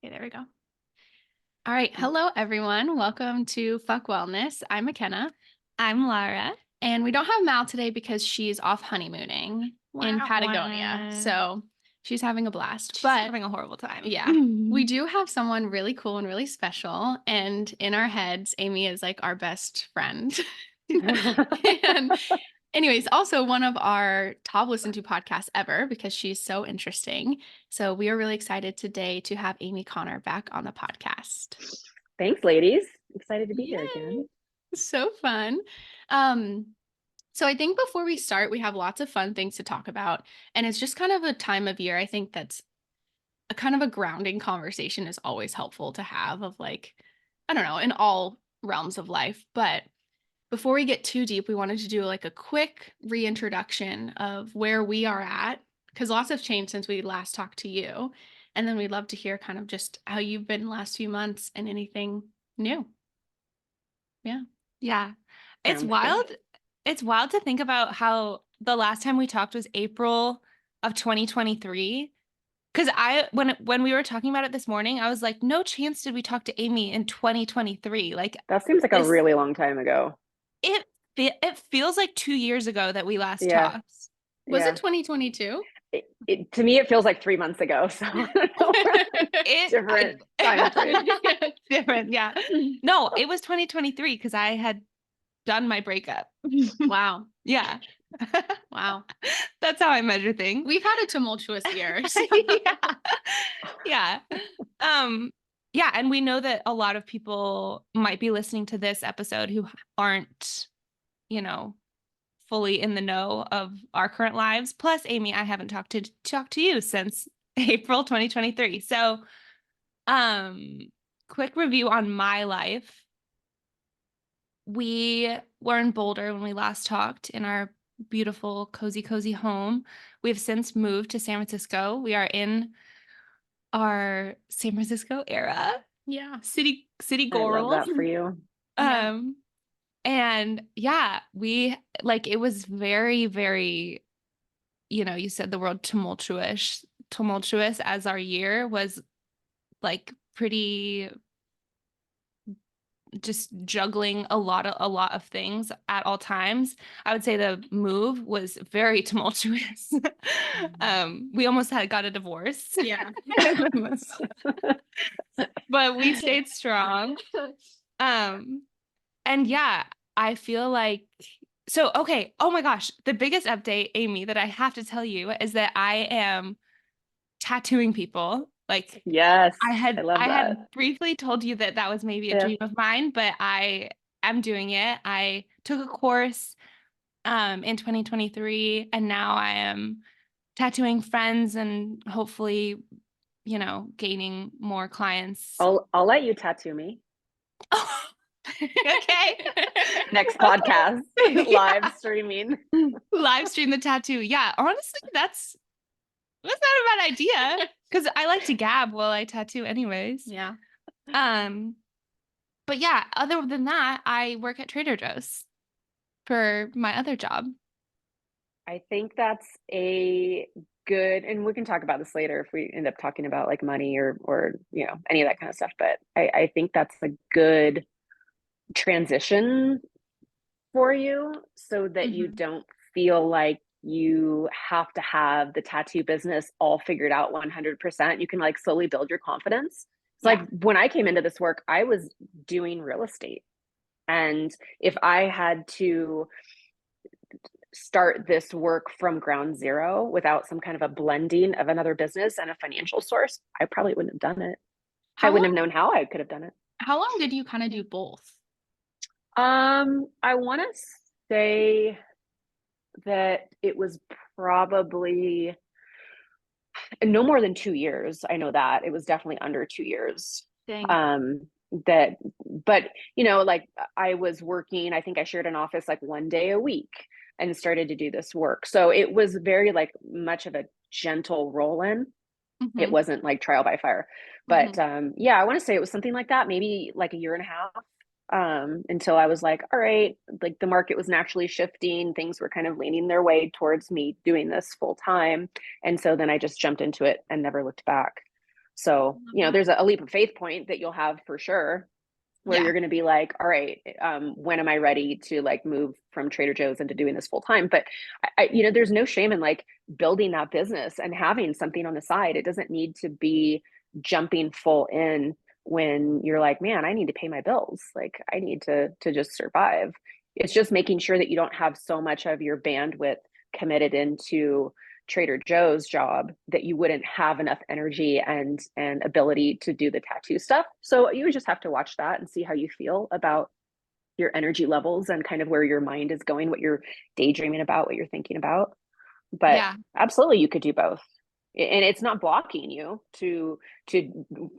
Okay, there we go. All right. Hello, everyone. Welcome to Fuck Wellness. I'm McKenna. I'm Lara. And we don't have Mal today because she's off honeymooning in Wah, Patagonia. wah. So she's having a blast. She's But having a horrible time. yeah, we do have someone really cool and really special. And in our heads, Amy is like our best friend. And anyways, also one of our top listened to podcasts ever because she's so interesting. So we are really excited today to have Amy Connor back on the podcast. Thanks, ladies. Excited to be here Yay. again. So fun. Um, so I think before we start, we have lots of fun things to talk about. And it's just kind of a time of year, I think that's a kind of a grounding conversation is always helpful to have of like, I don't know, in all realms of life. But before we get too deep, we wanted to do like a quick reintroduction of where we are at, because lots have changed since we last talked to you. And then we'd love to hear kind of just how you've been the last few months and anything new. Yeah. Yeah. It's Sounds wild. good. It's wild to think about how the last time we talked was April of 2023. Because when we were talking about it this morning, I was like, no chance did we talk to Amy in 2023. Like That seems like a this, really long time ago. it feels like 2 years ago that we last Yeah, talked. Was it yeah. 2022? To me, it feels like 3 months ago. So different time frame. Different, yeah. No, it was 2023 because I had done my breakup. Wow. Yeah. Wow. That's how I measure things. We've had a tumultuous year. So. Yeah. Yeah, and we know that a lot of people might be listening to this episode who aren't, fully in the know of our current lives. Plus, Amy, I haven't talked to you since April 2023. So, quick review on my life. We were in Boulder when we last talked in our beautiful, cozy home. We've since moved to San Francisco. We are in our San Francisco era. Yeah. City I love girls. that for you. Yeah. And yeah, it was very, very, you said the word tumultuous as our year was like pretty just juggling a lot of things at all times. I would say the move was very tumultuous. We almost got a divorce. Yeah. But we stayed strong. And yeah, I feel like okay. Oh my gosh, the biggest update, Amy, that I have to tell you is that I am tattooing people. Like Yes, I I had love I that. had briefly told you that was maybe a Yeah. dream of mine, but I am doing it. I took a course in 2023 and now I am tattooing friends and hopefully, gaining more clients. I'll let you tattoo me. Okay. Next podcast, Yeah. live streaming. Live stream the tattoo. Yeah, honestly, that's not a bad idea because I like to gab while I tattoo anyways. Yeah. But yeah, other than that, I work at Trader Joe's for my other job. I think that's a good, and we can talk about this later if we end up talking about like money or any of that kind of stuff. But I think that's a good transition for you so that you don't feel like you have to have the tattoo business all figured out 100%. You can like slowly build your confidence. It's like when I came into this work, I was doing real estate. And if I had to start this work from ground zero without some kind of a blending of another business and a financial source, I probably wouldn't have done it. I wouldn't have known how I could have done it. How long did you kind of do both? I want to say that it was probably no more than 2 years. I know that it was definitely under 2 years. Dang. That, but like I was working, I think I shared an office like 1 day a week and started to do this work. So it was very like much of a gentle roll in. It wasn't like trial by fire, but yeah, I want to say it was something like that, maybe like a year and a half, until I was like, all right, like the market was naturally shifting. Things were kind of leaning their way towards me doing this full time. And so then I just jumped into it and never looked back. So, there's a leap of faith point that you'll have for sure, where Yeah. you're going to be like, all right, when am I ready to like move from Trader Joe's into doing this full time? But there's no shame in like building that business and having something on the side. It doesn't need to be jumping full in when you're like, man, I need to pay my bills. Like I need to just survive. It's just making sure that you don't have so much of your bandwidth committed into Trader Joe's job that you wouldn't have enough energy and ability to do the tattoo stuff. So you would just have to watch that and see how you feel about your energy levels and kind of where your mind is going, what you're daydreaming about, what you're thinking about. But Yeah. absolutely you could do both. And it's not blocking you to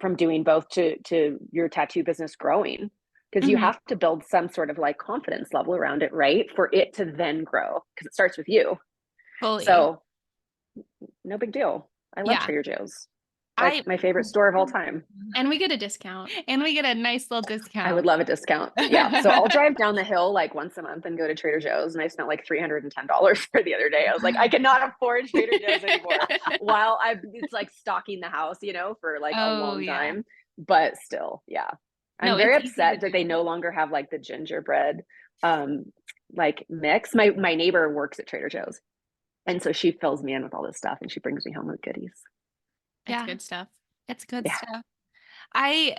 from doing both to your tattoo business growing, because you Mhm. have to build some sort of like confidence level around it, right? For it to then grow, because it starts with you. Fully. So no big deal. I love Yeah. Trader Joe's. Like I my favorite store of all time. And we get a discount. and we get a nice little I would discount. love a discount. Yeah. So I'll drive down the hill like once a month and go to Trader Joe's. And I spent like $310 for the other day. I was like, I cannot afford Trader Joe's anymore. While it's like stocking the house, for like a Oh, long yeah. time. But still, yeah. I'm No, very it's easy to upset that they do. no longer have like the gingerbread like mix. My neighbor works at Trader Joe's. And so she fills me in with all this stuff and she brings me home with goodies. It's Yeah, good stuff. it's good Yeah. stuff. I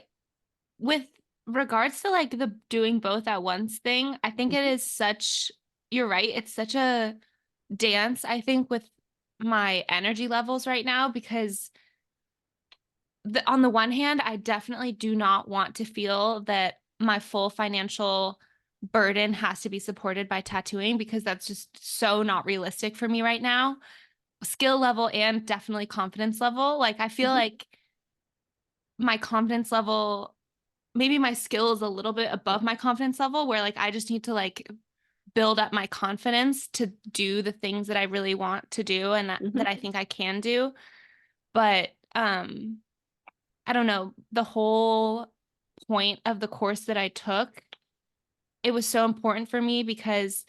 with regards to like the doing both at once thing, I think it Mhm. is such you're right, it's such a dance, I think, with my energy levels right now because on the one hand, I definitely do not want to feel that my full financial burden has to be supported by tattooing because that's just so not realistic for me right now. Skill level and definitely confidence level. Like I feel Mhm. like my confidence level, maybe my skill is a little bit above my confidence level where like I just need to like build up my confidence to do the things that I really want to do and Mhm. that I think I can do. But I don't know, the whole point of the course that I took, it was so important for me because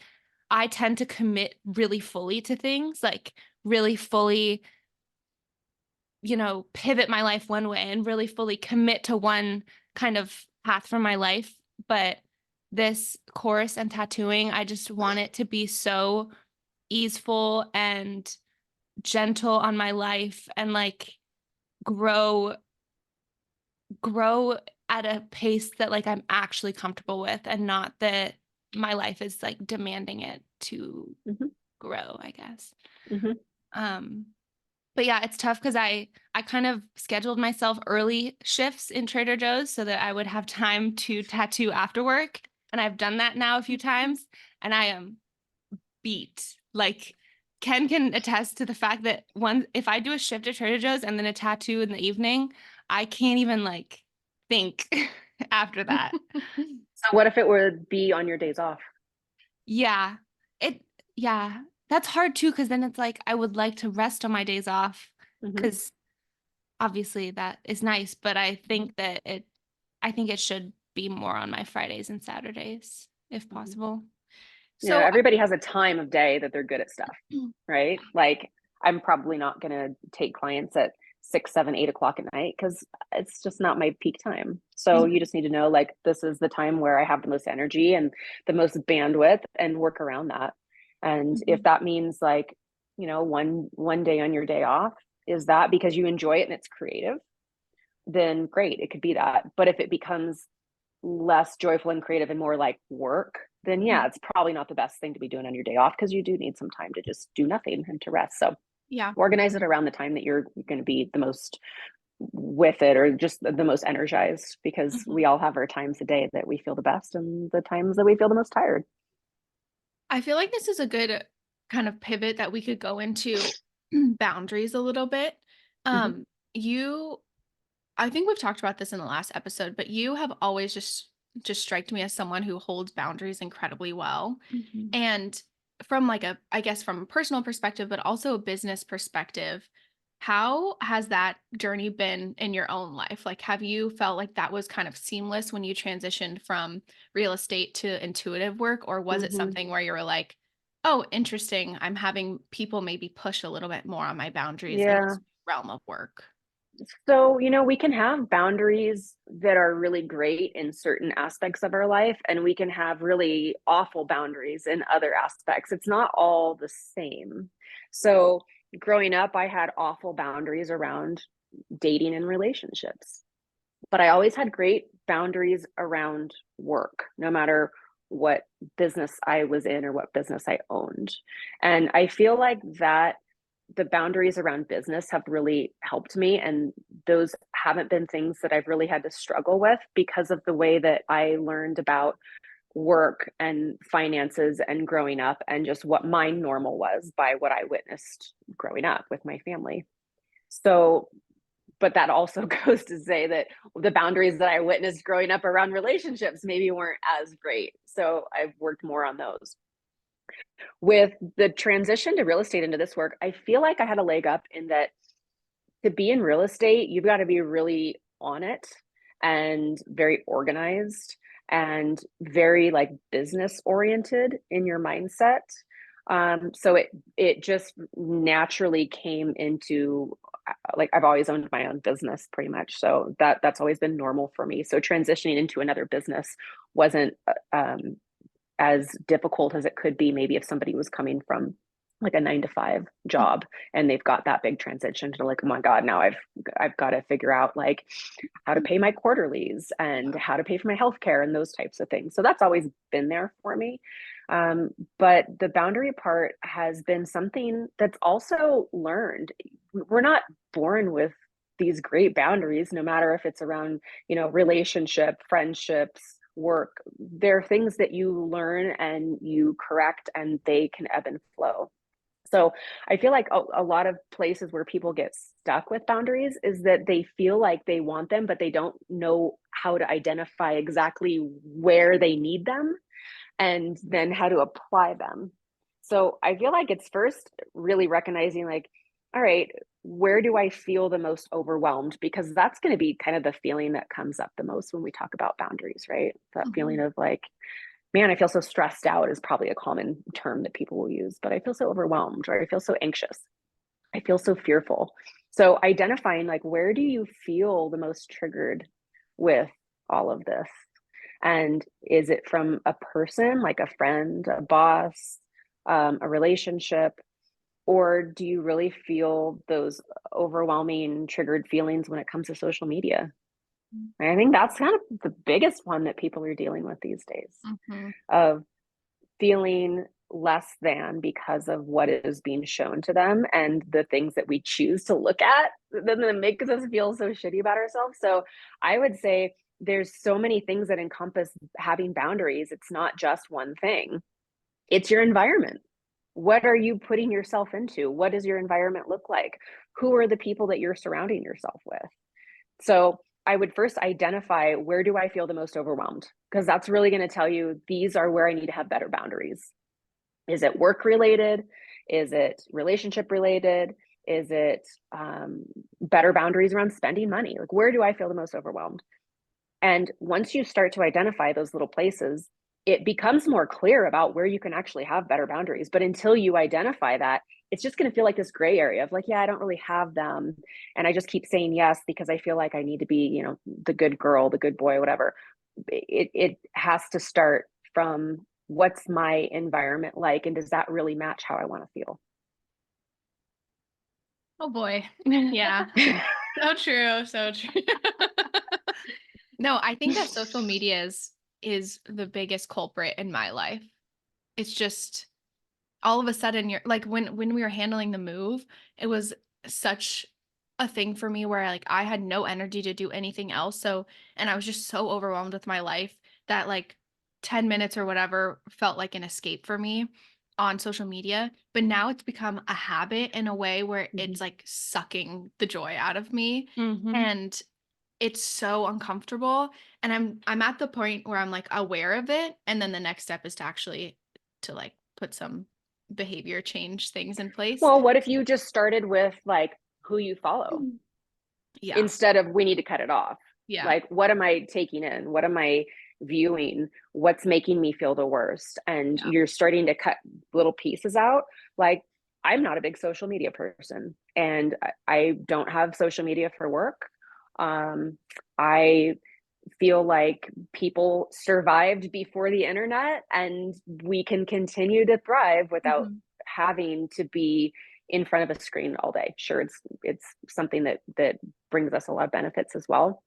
I tend to commit really fully to things, like really fully, pivot my life one way and really fully commit to one kind of path for my life. But this course and tattooing, I just want it to be so easeful and gentle on my life and like grow grow at a pace that like I'm actually comfortable with and not that my life is like demanding it to Mhm. grow, I guess. Mhm. Um but yeah, it's tough because I kind of scheduled myself early shifts in Trader Joe's so that I would have time to tattoo after work. And I've done that now a few times and I am beat. Like Ken can attest to the fact that if I do a shift at Trader Joe's and then a tattoo in the evening, I can't even like think after that. So what if it would be on your days off? Yeah. It yeah. That's hard too, because then it's like I would like to rest on my days off Mhm. because obviously that is nice, but I think it should be more on my Fridays and Saturdays if Mhm. possible. So Everybody has a time of day that they're good at stuff, right? Like I'm probably not going to take clients at 6, 7, 8 o'clock at night because it's just not my peak time. So Mhm. you just need to know like this is the time where I have the most energy and the most bandwidth and work around that. And if Mhm. that means like, one day on your day off, is that because you enjoy it and it's creative, then great, it could be that. But if it becomes less joyful and creative and more like work, then yeah, it's probably not the best thing to be doing on your day off because you do need some time to just do nothing and to rest. So yeah. organize it around the time that you're going to be the most with it or just the most energized, because Mhm. we all have our times a day that we feel the best and the times that we feel the most tired. I feel like this is a good kind of pivot that we could go into boundaries a little bit. Mm-hmm. You I think we've talked about this in the last episode, but you have always just striked me as someone who holds boundaries incredibly well. Mhm. And from like I guess from a personal perspective, but also a business perspective, how has that journey been in your own life? Like, have you felt like that was kind of seamless when you transitioned from real estate to intuitive work? Or was it Mm-hmm. something where you were like, oh, interesting, I'm having people maybe push a little bit more on my boundaries in Yeah. this realm of work? So, we can have boundaries that are really great in certain aspects of our life, and we can have really awful boundaries in other aspects. It's not all the same. So, growing up, I had awful boundaries around dating and relationships, but I always had great boundaries around work, no matter what business I was in or what business I owned. And I feel like that the boundaries around business have really helped me. And those haven't been things that I've really had to struggle with because of the way that I learned about work and finances and growing up and just what my normal was by what I witnessed growing up with my family. So, but that also goes to say that the boundaries that I witnessed growing up around relationships maybe weren't as great. So I've worked more on those. With the transition to real estate into this work, I feel like I had a leg up in that to be in real estate, you've got to be really on it and very organized and very like business oriented in your mindset. So it just naturally came into like I've always owned my own business pretty much, so that's always been normal for me. So transitioning into another business wasn't as difficult as it could be maybe if somebody was coming from like a 9 to 5 job and they've got that big transition to like, oh my God, now I've got to figure out like how to pay my quarterlies and how to pay for my healthcare and those types of things. So that's always been there for me. But the boundary part has been something that's also learned. We're not born with these great boundaries, no matter if it's around, relationship, friendships, work. They're things that you learn and you correct, and they can ebb and flow. So I feel like a lot of places where people get stuck with boundaries is that they feel like they want them, but they don't know how to identify exactly where they need them and then how to apply them. So I feel like it's first really recognizing like, all right, where do I feel the most overwhelmed? Because that's going to be kind of the feeling that comes up the most when we talk about boundaries, right? That feeling Mhm. of like, man, I feel so stressed out is probably a common term that people will use, but I feel so overwhelmed or I feel so anxious. I feel so fearful. So identifying like, where do you feel the most triggered with all of this? And is it from a person, like a friend, a boss, a relationship? Or do you really feel those overwhelming, triggered feelings when it comes to social media? And I think that's kind of the biggest one that people are dealing with these days Mhm. of feeling less than because of what is being shown to them and the things that we choose to look at that makes us feel so shitty about ourselves. So I would say there's so many things that encompass having boundaries. It's not just one thing. It's your environment. What are you putting yourself into? What does your environment look like? Who are the people that you're surrounding yourself with? So I would first identify, where do I feel the most overwhelmed? Because that's really going to tell you these are where I need to have better boundaries. Is it work related? Is it relationship related? Is it better boundaries around spending money? Like, where do I feel the most overwhelmed? And once you start to identify those little places, it becomes more clear about where you can actually have better boundaries. But until you identify that, it's just going to feel like this gray area of like, yeah, I don't really have them. And I just keep saying yes because I feel like I need to be, the good girl, the good boy, whatever. It has to start from what's my environment like, and does that really match how I want to feel? Oh boy. Yeah. So true. So true. No, I think that social media is the biggest culprit in my life. It's just all of a sudden you're like when we were handling the move, it was such a thing for me where like I had no energy to do anything else. So and I was just so overwhelmed with my life that like 10 minutes or whatever felt like an escape for me on social media. But now it's become a habit in a way where Mhm. it's like sucking the joy out of me. Mhm. And it's so uncomfortable, and I'm at the point where I'm, like, aware of it, and then the next step is to actually to, like, put some behavior change things in place. Well, what if you just started with like who you follow? Mm. Yeah, Instead of we need to cut it off. yeah, Like, what am I taking in? What am I viewing? What's making me feel the worst? And yeah. you're starting to cut little pieces out. Like, I'm not a big social media person, and I don't have social media for work. I feel like people survived before the internet, and we can continue to thrive without Mhm. having to be in front of a screen all day. Sure, it's something that brings us a lot of benefits as well,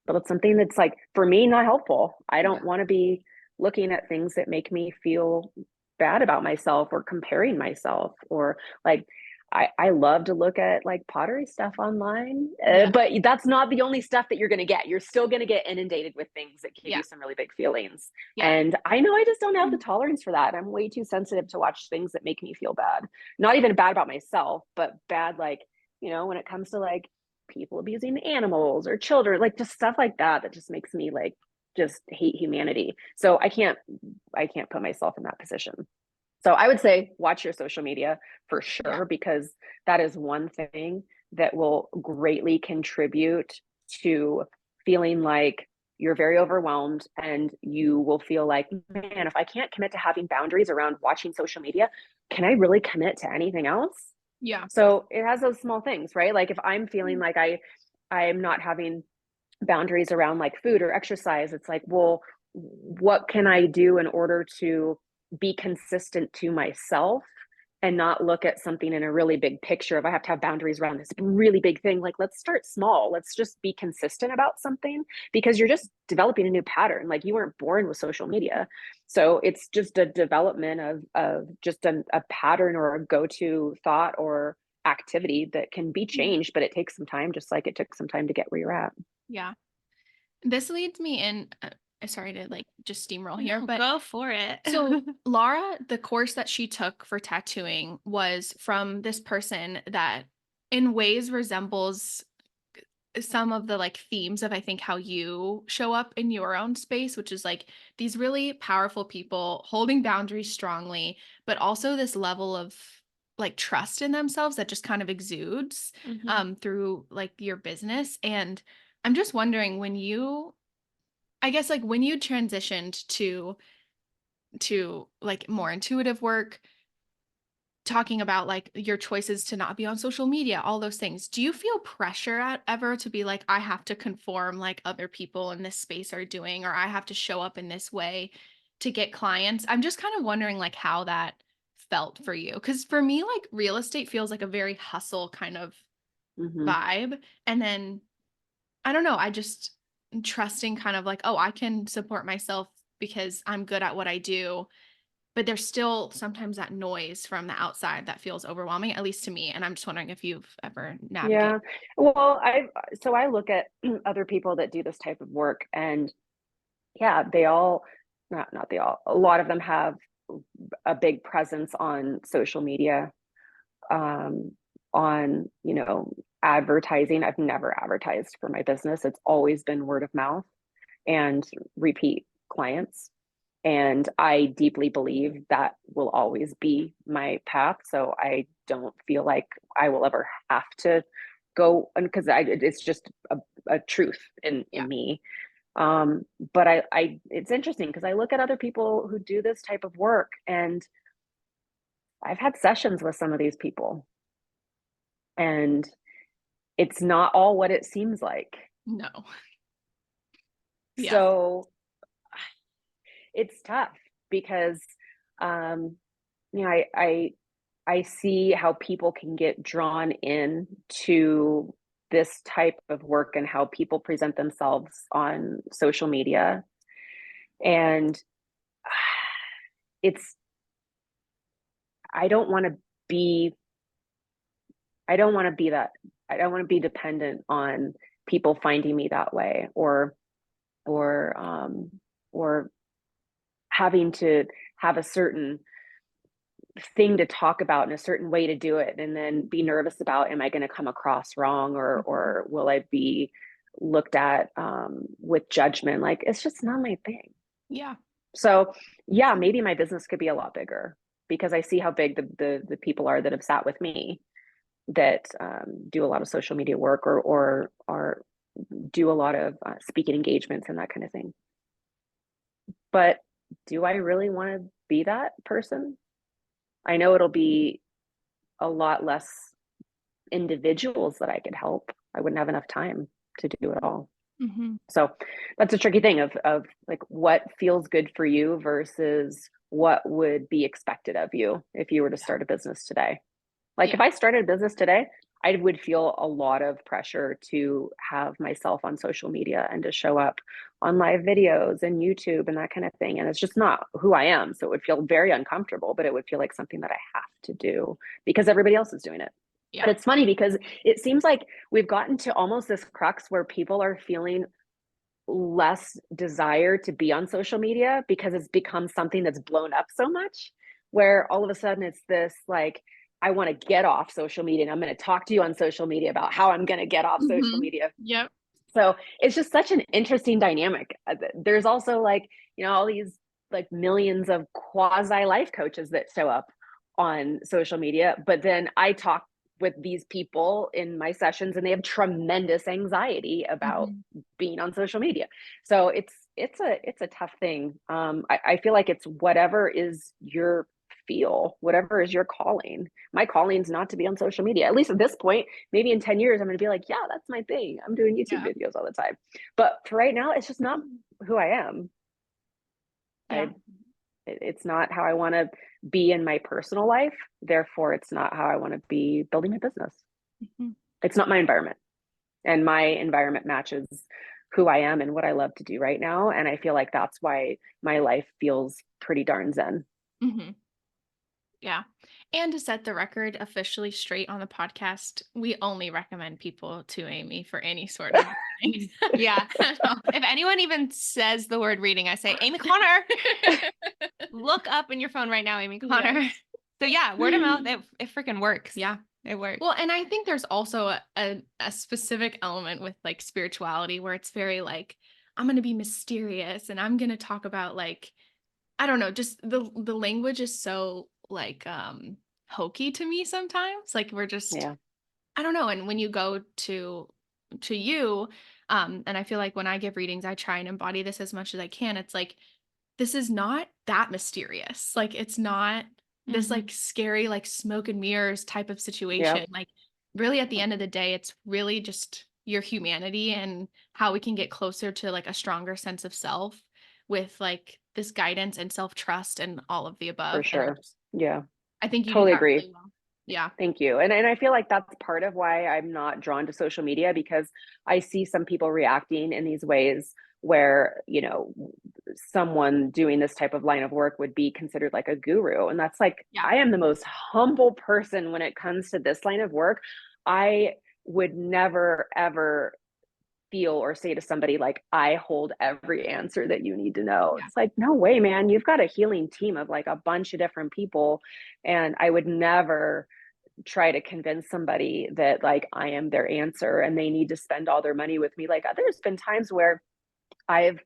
but it's something that's like, for me, not helpful. I don't Yeah. want to be looking at things that make me feel bad about myself or comparing myself, or like, I love to look at like pottery stuff online, Yeah. but that's not the only stuff that you're going to get. You're still going to get inundated with things that give Yeah. you some really big feelings. Yeah. And I know I just don't have the Mm. tolerance for that. I'm way too sensitive to watch things that make me feel bad. Not even bad about myself, but bad, like, when it comes to like people abusing animals or children, like just stuff like that, that just makes me like just hate humanity. So I can't put myself in that position. So I would say watch your social media for Yeah. sure, because that is one thing that will greatly contribute to feeling like you're very overwhelmed, and you will feel like, man, if I can't commit to having boundaries around watching social media, can I really commit to anything else? Yeah. So it has those small things, right? Like if I'm feeling Mm. like I'm not having boundaries around like food or exercise, it's like, well, what can I do in order to be consistent to myself and not look at something in a really big picture of I have to have boundaries around this really big thing? Like, let's start small. Let's just be consistent about something, because you're just developing a new pattern. Like, you weren't born with social media. So it's just a development of just a pattern or a go-to thought or activity that can be Yeah. changed, but it takes some time, just like it took some time to get where you're at. Yeah. This leads me in sorry to like just steamroll here, No, but go for it. so Laura, the course that she took for tattooing was from this person that in ways resembles some of the like themes of I think how you show up in your own space, which is like these really powerful people holding boundaries strongly, but also this level of like trust in themselves that just kind of exudes Mhm. through like your business. And I'm just wondering when you I guess like when you transitioned to like more intuitive work, talking about like your choices to not be on social media, all those things. Do you feel pressure at ever to be like, I have to conform like other people in this space are doing, or I have to show up in this way to get clients? I'm just kind of wondering like how that felt for you. Cause for me, like real estate feels like a very hustle kind of Mm-hmm. vibe. And then I don't know, I just trusting kind of like, oh, I can support myself because I'm good at what I do, but there's still sometimes that noise from the outside that feels overwhelming, at least to me, and I'm just wondering if you've ever navigated. Yeah. Well, I look at other people that do this type of work, and yeah, they all, not they all, a lot of them have a big presence on social media, um, on, advertising. I've never advertised for my business. It's always been word of mouth and repeat clients. And I deeply believe that will always be my path. So I don't feel like I will ever have to go, because it's just a truth Yeah. in me. But it's interesting because I look at other people who do this type of work, and I've had sessions with some of these people, and it's not all what it seems like. No. Yeah. So it's tough because, um, I see how people can get drawn in to this type of work and how people present themselves on social media. And it's, I don't want to be, I don't want to be that, I don't want to be dependent on people finding me that way, or or having to have a certain thing to talk about and a certain way to do it, and then be nervous about, am I going to come across wrong, Mhm. or will I be looked at with judgment? Like, it's just not my thing. Yeah. So yeah, maybe my business could be a lot bigger, because I see how big the people are that have sat with me, that do a lot of social media work, or do a lot of speaking engagements and that kind of thing. But do I really want to be that person? I know it'll be a lot less individuals that I could help. I wouldn't have enough time to do it all. Mm-hmm. So that's a tricky thing of like what feels good for you versus what would be expected of you if you were to start a business today. Like if Yeah. I started a business today, I would feel a lot of pressure to have myself on social media and to show up on live videos and YouTube and that kind of thing. And it's just not who I am. So it would feel very uncomfortable, but it would feel like something that I have to do because everybody else is doing it. But Yeah. it's funny because it seems like we've gotten to almost this crux where people are feeling less desire to be on social media because it's become something that's blown up so much, where all of a sudden it's this like, I want to get off social media and I'm going to talk to you on social media about how I'm going to get off social Mm-hmm. media. Yep. So it's just such an interesting dynamic. There's also like, all these like millions of quasi life coaches that show up on social media, but then I talk with these people in my sessions and they have tremendous anxiety about Mm-hmm. being on social media. So it's a tough thing. I feel like it's whatever is your feel, whatever is your calling. My calling is not to be on social media, at least at this point. Maybe in 10 years, I'm going to be like, yeah, that's my thing. I'm doing YouTube Yeah. videos all the time. But for right now, it's just not who I am. Yeah. I, it's not how I want to be in my personal life. Therefore, it's not how I want to be building my business. Mm-hmm. It's not my environment. And my environment matches who I am and what I love to do right now. And I feel like that's why my life feels pretty darn zen. Mm-hmm. Yeah. And to set the record officially straight on the podcast, we only recommend people to Amy for any sort of reading. Yeah. If anyone even says the word reading, I say, Amy Connor, look up in your phone right now, Amy Connor. Yes. So yeah, word of mouth, it freaking works. Yeah. It works. Well, and I think there's also a specific element with like spirituality where it's very like, I'm going to be mysterious and I'm going to talk about like, I don't know, just the language is so like hokey to me sometimes. Like we're just Yeah, I don't know. And when you go to you, and I feel like when I give readings, I try and embody this as much as I can. It's like this is not that mysterious. Like it's not this Mm-hmm. like scary like smoke and mirrors type of yeah, situation. Like really at the end of the day, it's really just your humanity and how we can get closer to like a stronger sense of self with like this guidance and self-trust and all of the for above. And sure. Yeah, I think you do totally that agree. really well. Yeah. Thank you. And I feel like that's part of why I'm not drawn to social media because I see some people reacting in these ways where, someone doing this type of line of work would be considered like a guru. And that's like, Yeah. I am the most humble person when it comes to this line of work. I would never, ever feel or say to somebody like, I hold every answer that you need to know. Yeah. It's like, no way, man. You've got a healing team of like a bunch of different people. And I would never try to convince somebody that like I am their answer and they need to spend all their money with me. Like there's been times where I've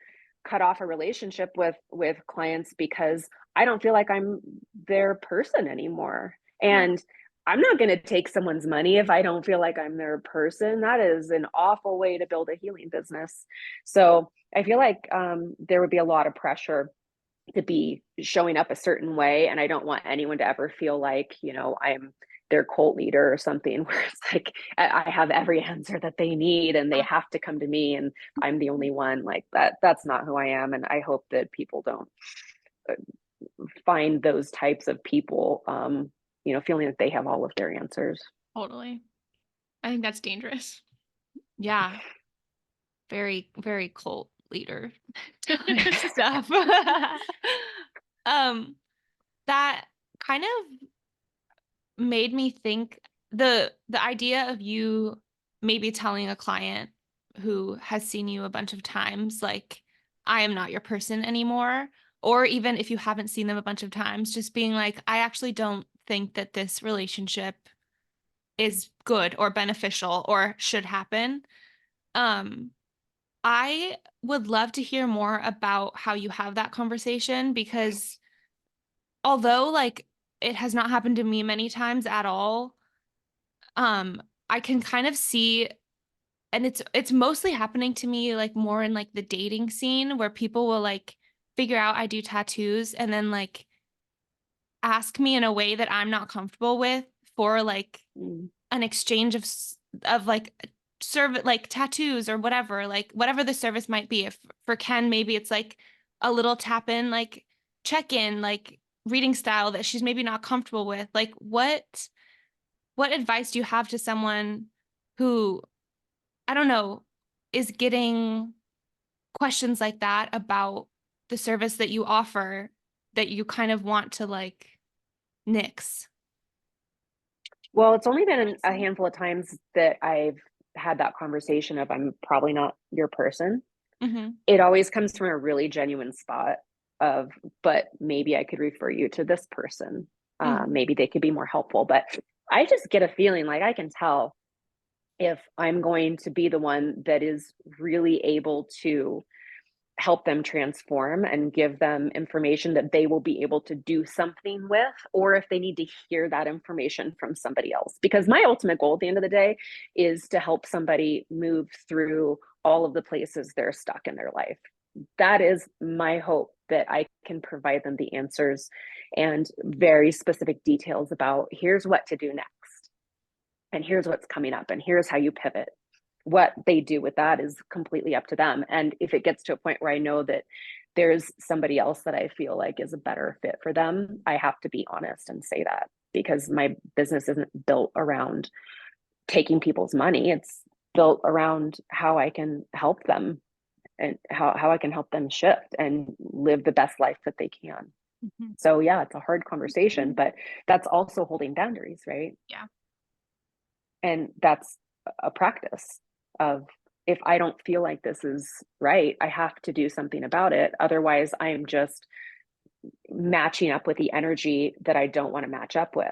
cut off a relationship with clients because I don't feel like I'm their person anymore. Yeah. And I'm not going to take someone's money if I don't feel like I'm their person. That is an awful way to build a healing business. So I feel like there would be a lot of pressure to be showing up a certain way. And I don't want anyone to ever feel like, I'm their cult leader or something where it's like I have every answer that they need and they have to come to me and I'm the only one like that. That's not who I am. And I hope that people don't uh, find those types of people, feeling that they have all of their answers. Totally. I think that's dangerous. Yeah. Very, very cult leader type stuff. um, that kind of made me think the idea of you maybe telling a client who has seen you a bunch of times, like, I am not your person anymore. Or even if you haven't seen them a bunch of times, just being like, I actually don't think that this relationship is good or beneficial or should happen. Um, I would love to hear more about how you have that conversation because although like it has not happened to me many times at all, um, I can kind of see and it's mostly happening to me like more in like the dating scene where people will like figure out I do tattoos and then like ask me in a way that I'm not comfortable with for like Mm. an exchange of like service, like tattoos or whatever, like whatever the service might be. If for Ken, maybe it's like a little tap in, like check in, like reading style that she's maybe not comfortable with. Like what advice do you have to someone who, I don't know, is getting questions like that about the service that you offer that you kind of want to like nix? Well, it's only been a handful of times that I've had that conversation of I'm probably not your person. Mm-hmm. It always comes from a really genuine spot of, but maybe I could refer you to this person. Mm-hmm. Maybe they could be more helpful. But I just get a feeling like I can tell if I'm going to be the one that is really able to help them transform and give them information that they will be able to do something with, or if they need to hear that information from somebody else. Because my ultimate goal at the end of the day is to help somebody move through all of the places they're stuck in their life. That is my hope, that I can provide them the answers and very specific details about here's what to do next, and here's what's coming up, and here's how you pivot. What they do with that is completely up to them. And if it gets to a point where I know that there's somebody else that I feel like is a better fit for them, I have to be honest and say that, because my business isn't built around taking people's money. It's built around how I can help them, and how I can help them shift and live the best life that they can. Mm-hmm. So yeah, it's a hard conversation, but that's also holding boundaries, right? Yeah. And that's a practice of, if I don't feel like this is right, I have to do something about it. Otherwise, I am just matching up with the energy that I don't want to match up with.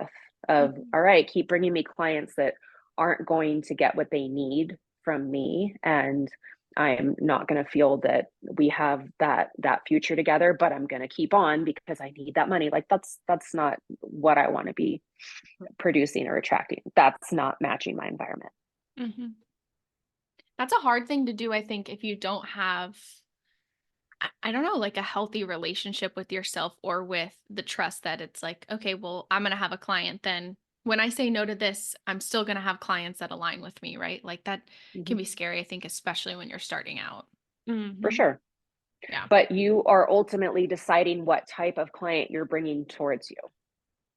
Of, Mm-hmm. all right, keep bringing me clients that aren't going to get what they need from me, and I'm not going to feel that we have that future together, but I'm going to keep on because I need that money. Like that's not what I want to be producing or attracting. That's not matching my environment. Mm-hmm. That's a hard thing to do, I think, if you don't have, I don't know, like a healthy relationship with yourself or with the trust that it's like, okay, well, I'm going to have a client. Then when I say no to this, I'm still going to have clients that align with me, right? Like that can Mhm. be scary, I think, especially when you're starting out. For Mm-hmm. sure. Yeah. But you are ultimately deciding what type of client you're bringing towards you.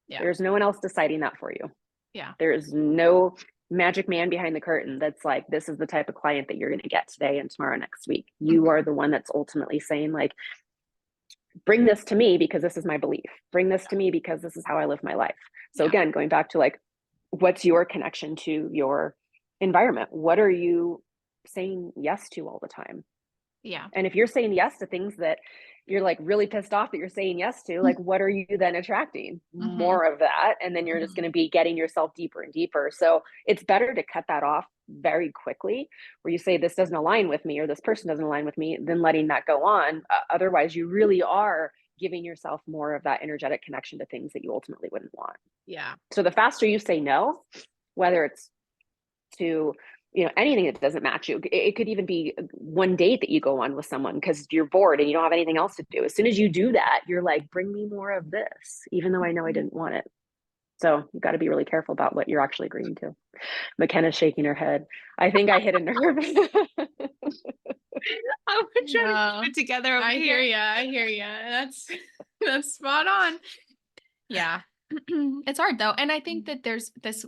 Yeah. There's no one else deciding that for you. Yeah. There is no magic man behind the curtain that's like, this is the type of client that you're going to get today and tomorrow, next week. You are the one that's ultimately saying, like, bring this to me because this is my belief. Bring this to me because this is how I live my life. So Yeah. again, going back to like, what's your connection to your environment? What are you saying yes to all the time? Yeah. And if you're saying yes to things that you're like really pissed off that you're saying yes to, like, what are you then attracting? Mm-hmm. More of that. And then you're just going to be getting yourself deeper and deeper. So it's better to cut that off very quickly, where you say, this doesn't align with me, or this person doesn't align with me, than letting that go on. Otherwise, you really are giving yourself more of that energetic connection to things that you ultimately wouldn't want. Yeah. So the faster you say no, whether it's to, anything that doesn't match you, it could even be one date that you go on with someone because you're bored and you don't have anything else to do. As soon as you do that, you're like, bring me more of this, even though I know I didn't want it. So you got to be really careful about what you're actually agreeing to. McKenna's shaking her head. I think I hit a nerve. I was trying to No, keep it together over I hear here. you. I hear you. That's that's spot on. Yeah. It's hard though. And I think that there's this,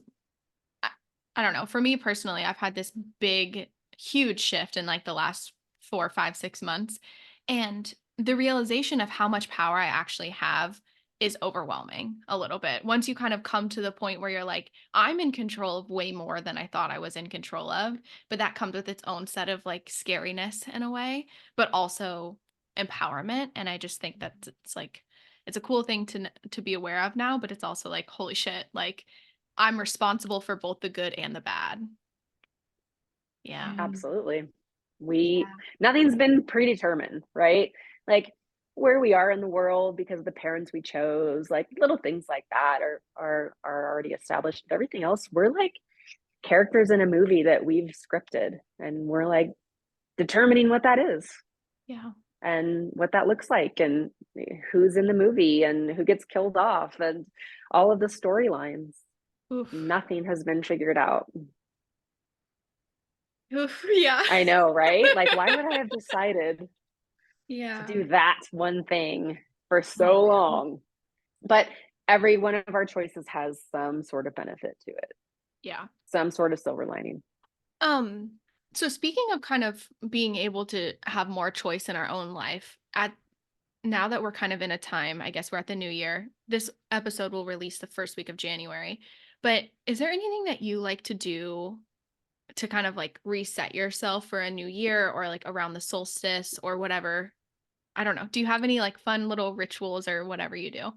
I, I don't know, for me personally, I've had this big, huge shift in like the last 4, 5, 6 months. And the realization of how much power I actually have is overwhelming a little bit. Once you kind of come to the point where you're like, I'm in control of way more than I thought I was in control of. But that comes with its own set of like scariness in a way, but also empowerment. And I just think that it's like, it's a cool thing to be aware of now, but it's also like, holy shit, like I'm responsible for both the good and the bad. Yeah. Absolutely. Yeah. Nothing's been predetermined, right? Like, where we are in the world because of the parents we chose, like little things like that are already established. But everything else, we're like characters in a movie that we've scripted, and we're like determining what that is Yeah. and what that looks like, and who's in the movie and who gets killed off, and all of the storylines. Oof. Nothing has been figured out. Oof. Yeah. I know, right? Like, why would I have decided to Yeah. do that one thing for Oh so man. long? But every one of our choices has some sort of benefit to it, Yeah. some sort of silver lining. Um, so speaking of kind of being able to have more choice in our own life, at now that we're kind of in a time, I guess we're at the new year. This episode will release the first week of January. But is there anything that you like to do to kind of like reset yourself for a new year or like around the solstice or whatever? I don't know. Do you have any like fun little rituals or whatever you do?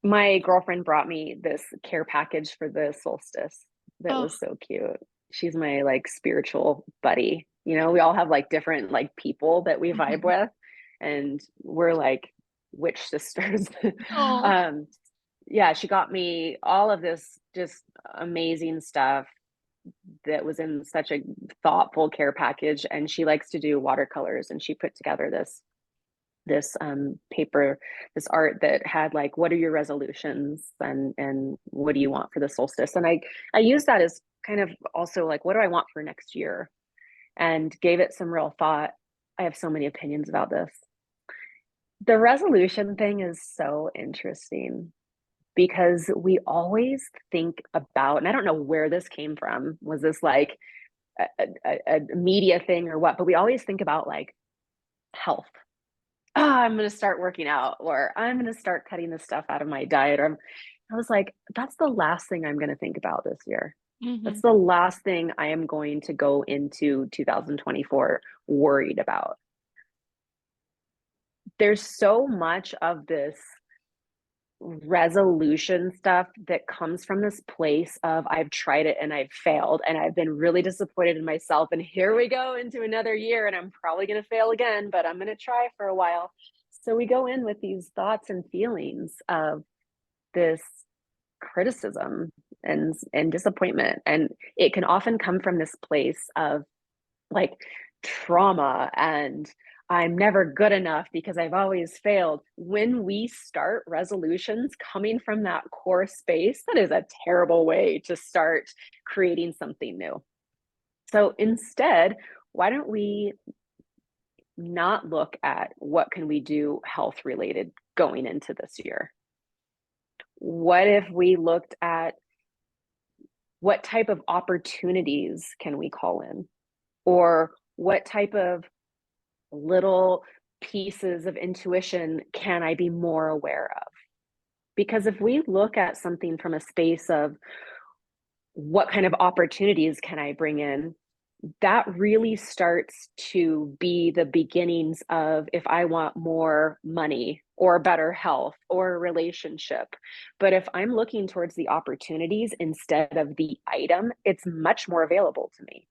My girlfriend brought me this care package for the solstice that Oh, was so cute. She's my like spiritual buddy. You know, we all have like different like people that we vibe mhm. with, and we're like witch sisters. Oh, um, yeah, she got me all of this just amazing stuff that was in such a thoughtful care package. And she likes to do watercolors, and she put together this paper, this art that had like, what are your resolutions, and what do you want for the solstice? And I use that as kind of also like, what do I want for next year, and gave it some real thought. I have so many opinions about this. The resolution thing is so interesting because we always think about, and I don't know where this came from, was this like a media thing or what, but we always think about like health. Oh, I'm going to start working out, or I'm going to start cutting this stuff out of my diet. I was like, that's the last thing I'm going to think about this year. That's hmm. the last thing I am going to go into 2024 worried about. There's so much of this resolution stuff that comes from this place of, I've tried it and I've failed and I've been really disappointed in myself, and here we go into another year and I'm probably going to fail again, but I'm going to try for a while. So we go in with these thoughts and feelings of this criticism and disappointment, and it can often come from this place of like trauma and I'm never good enough because I've always failed. When we start resolutions coming from that core space, that is a terrible way to start creating something new. So instead, why don't we not look at what can we do health related going into this year? What if we looked at what type of opportunities can we call in, or what type of little pieces of intuition can I be more aware of? Because if we look at something from a space of what kind of opportunities can I bring in, that really starts to be the beginnings of, if I want more money or better health or a relationship. But if I'm looking towards the opportunities instead of the item, it's much more available to me.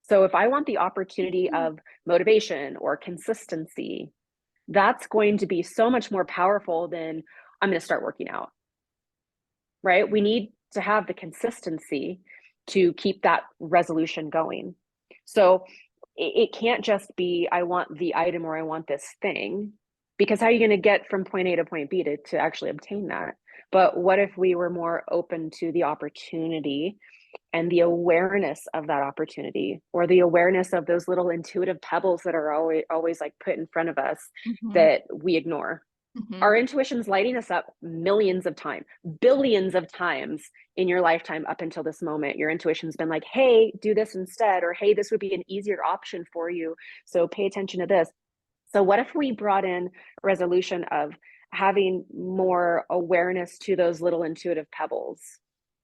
So if I want the opportunity of motivation or consistency, that's going to be so much more powerful than I'm going to start working out, right? We need to have the consistency to keep that resolution going. So it can't just be, I want the item or I want this thing, because how are you going to get from point A to point B to actually obtain that? But what if we were more open to the opportunity and the awareness of that opportunity, or the awareness of those little intuitive pebbles that are always like put in front of us Hmm. that we ignore? Hmm. Our intuition's lighting us up millions of times, billions of times in your lifetime up until this moment. Your intuition's been like, hey, do this instead, or hey, this would be an easier option for you, so pay attention to this. So what if we brought in a resolution of having more awareness to those little intuitive pebbles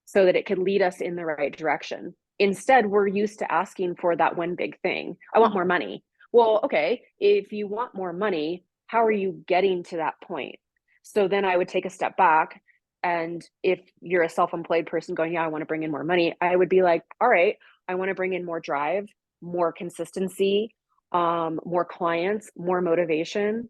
so that it could lead us in the right direction? Instead, we're used to asking for that one big thing. I want more money. Well, okay, if you want more money, how are you getting to that point? So then I would take a step back. And if you're a self-employed person going, yeah, I want to bring in more money, I would be like, all right, I want to bring in more drive, more consistency, more clients, more motivation,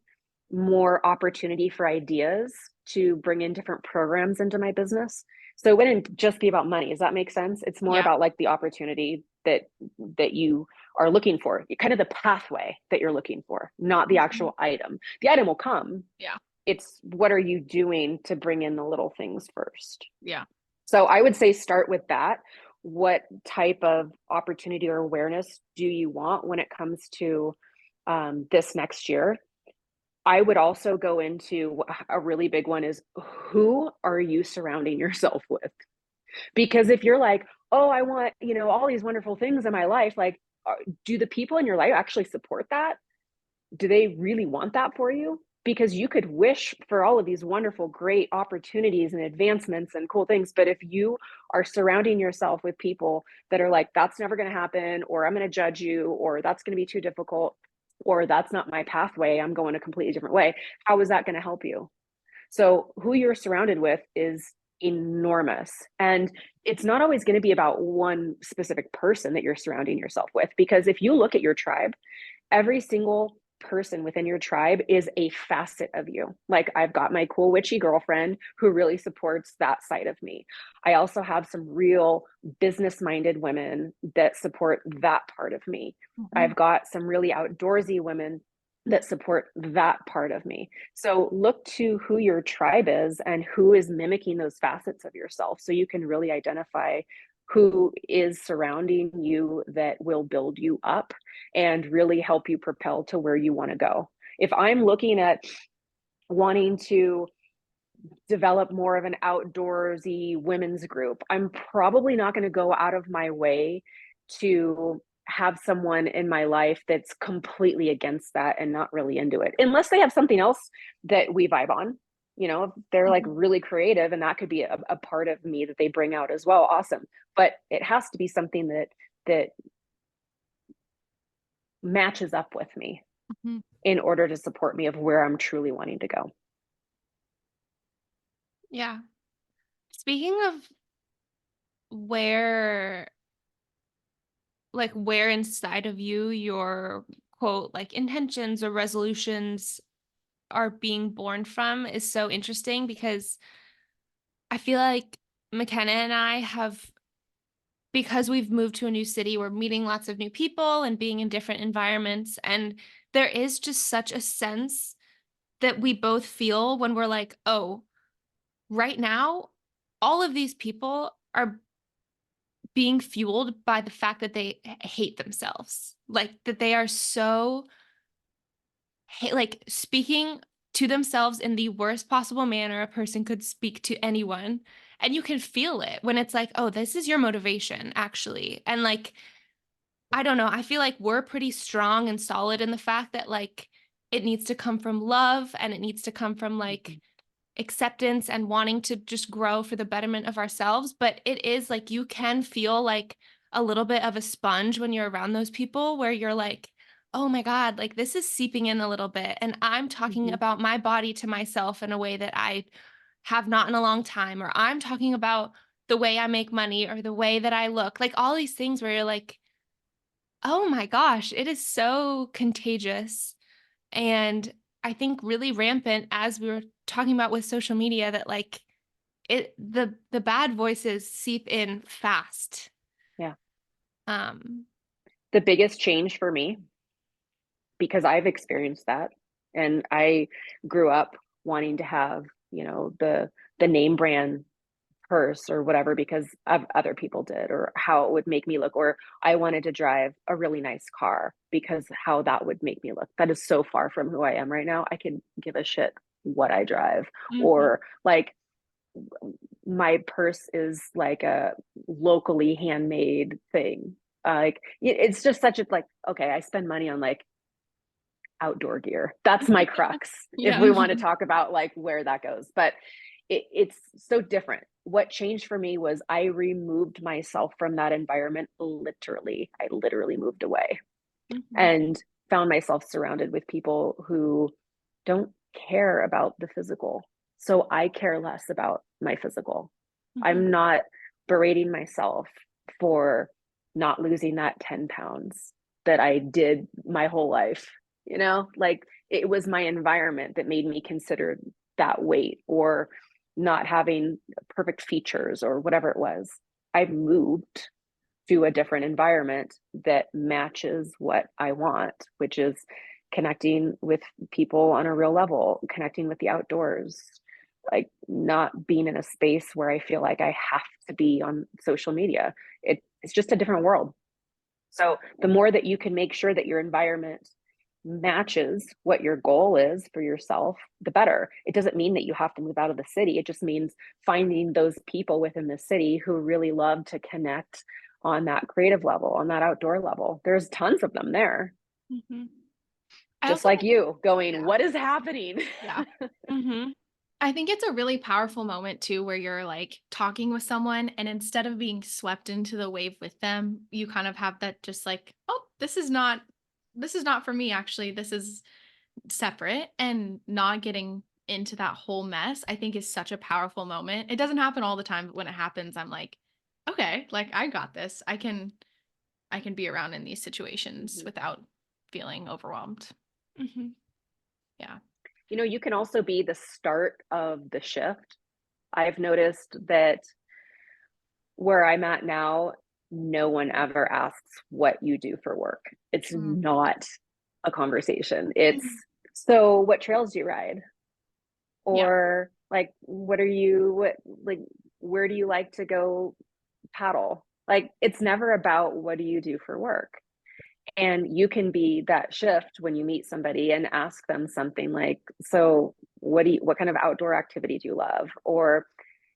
more opportunity for ideas to bring in different programs into my business. So it wouldn't just be about money. Does that make sense? It's more Yeah. about like the opportunity that you are looking for, kind of the pathway that you're looking for, not the Mhm. actual item. The item will come. Yeah. It's what are you doing to bring in the little things first? Yeah. So I would say start with that. What type of opportunity or awareness do you want when it comes to this next year? I would also go into a really big one is who are you surrounding yourself with? Because if you're like, oh, I want, all these wonderful things in my life, like, do the people in your life actually support that? Do they really want that for you? Because you could wish for all of these wonderful, great opportunities and advancements and cool things. But if you are surrounding yourself with people that are like, that's never going to happen, or I'm going to judge you, or that's going to be too difficult, or that's not my pathway, I'm going a completely different way, how is that going to help you? So, who you're surrounded with is enormous. And it's not always going to be about one specific person that you're surrounding yourself with. Because if you look at your tribe, every single person within your tribe is a facet of you. Like I've got my cool witchy girlfriend who really supports that side of me. I also have some real business minded women that support that part of me. Mm-hmm. I've got some really outdoorsy women that support that part of me. So look to who your tribe is and who is mimicking those facets of yourself so you can really identify who is surrounding you that will build you up and really help you propel to where you want to go. If I'm looking at wanting to develop more of an outdoorsy women's group, I'm probably not going to go out of my way to have someone in my life that's completely against that and not really into it, unless they have something else that we vibe on. If they're like really creative and that could be a part of me that they bring out as well, awesome. But it has to be something that matches up with me Mm-hmm. in order to support me of where I'm truly wanting to go. Yeah. Speaking of where, where inside of you your quote, like intentions or resolutions are being born from is so interesting because I feel like McKenna and I have, because we've moved to a new city, we're meeting lots of new people and being in different environments. And there is just such a sense that we both feel when we're like, oh, right now, all of these people are being fueled by the fact that they hate themselves. Like that they are so like speaking to themselves in the worst possible manner a person could speak to anyone. And you can feel it when it's like, oh, this is your motivation, actually. And like, I don't know, I feel like we're pretty strong and solid in the fact that like it needs to come from love and it needs to come from like acceptance and wanting to just grow for the betterment of ourselves. But it is like you can feel like a little bit of a sponge when you're around those people where you're like, oh my God, like this is seeping in a little bit. And I'm talking Mm-hmm. about my body to myself in a way that I have not in a long time, or I'm talking about the way I make money or the way that I look, like all these things where you're like, oh my gosh, it is so contagious. And I think really rampant as we were talking about with social media that like the bad voices seep in fast. Yeah. Um The biggest change for me, because I've experienced that, and I grew up wanting to have, the name brand purse or whatever because of other people did or how it would make me look, or I wanted to drive a really nice car because how that would make me look. That is so far from who I am right now. I can give a shit what I drive. mhm, Or like my purse is like a locally handmade thing. Like it's just such a like, okay, I spend money on like outdoor gear. That's my crux if yeah. we want to talk about like where that goes. But it's so different. What changed for me was I removed myself from that environment literally. I literally moved away Mhm, and found myself surrounded with people who don't care about the physical. So I care less about my physical. mhm, I'm not berating myself for not losing that 10 pounds that I did my whole life. Like it was my environment that made me consider that weight or not having perfect features or whatever it was. I moved to a different environment that matches what I want, which is connecting with people on a real level, connecting with the outdoors, like not being in a space where I feel like I have to be on social media. It's just a different world. So the more that you can make sure that your environment matches what your goal is for yourself, the better. It doesn't mean that you have to move out of the city. It just means finding those people within the city who really love to connect on that creative level, on that outdoor level. There's tons of them there, Mhm. I just also like think you going, Yeah. what is happening? yeah. Mhm. I think it's a really powerful moment too where you're like talking with someone and instead of being swept into the wave with them, you kind of have that just like, oh, this is not for me actually. This is separate and not getting into that whole mess, I think is such a powerful moment. It doesn't happen all the time, but when it happens, I'm like, okay, like I got this. I can be around in these situations Mhm. without feeling overwhelmed. Mhm. Yeah. You know, you can also be the start of the shift. I've noticed that where I'm at now, no one ever asks what you do for work. It's Mm. not a conversation. It's, Mhm. so what trails do you ride? Yeah. Or like, what are you, what, like, where do you like to go paddle? Like, it's never about what do you do for work. And you can be that shift when you meet somebody and ask them something like, so what kind of outdoor activity do you love? Or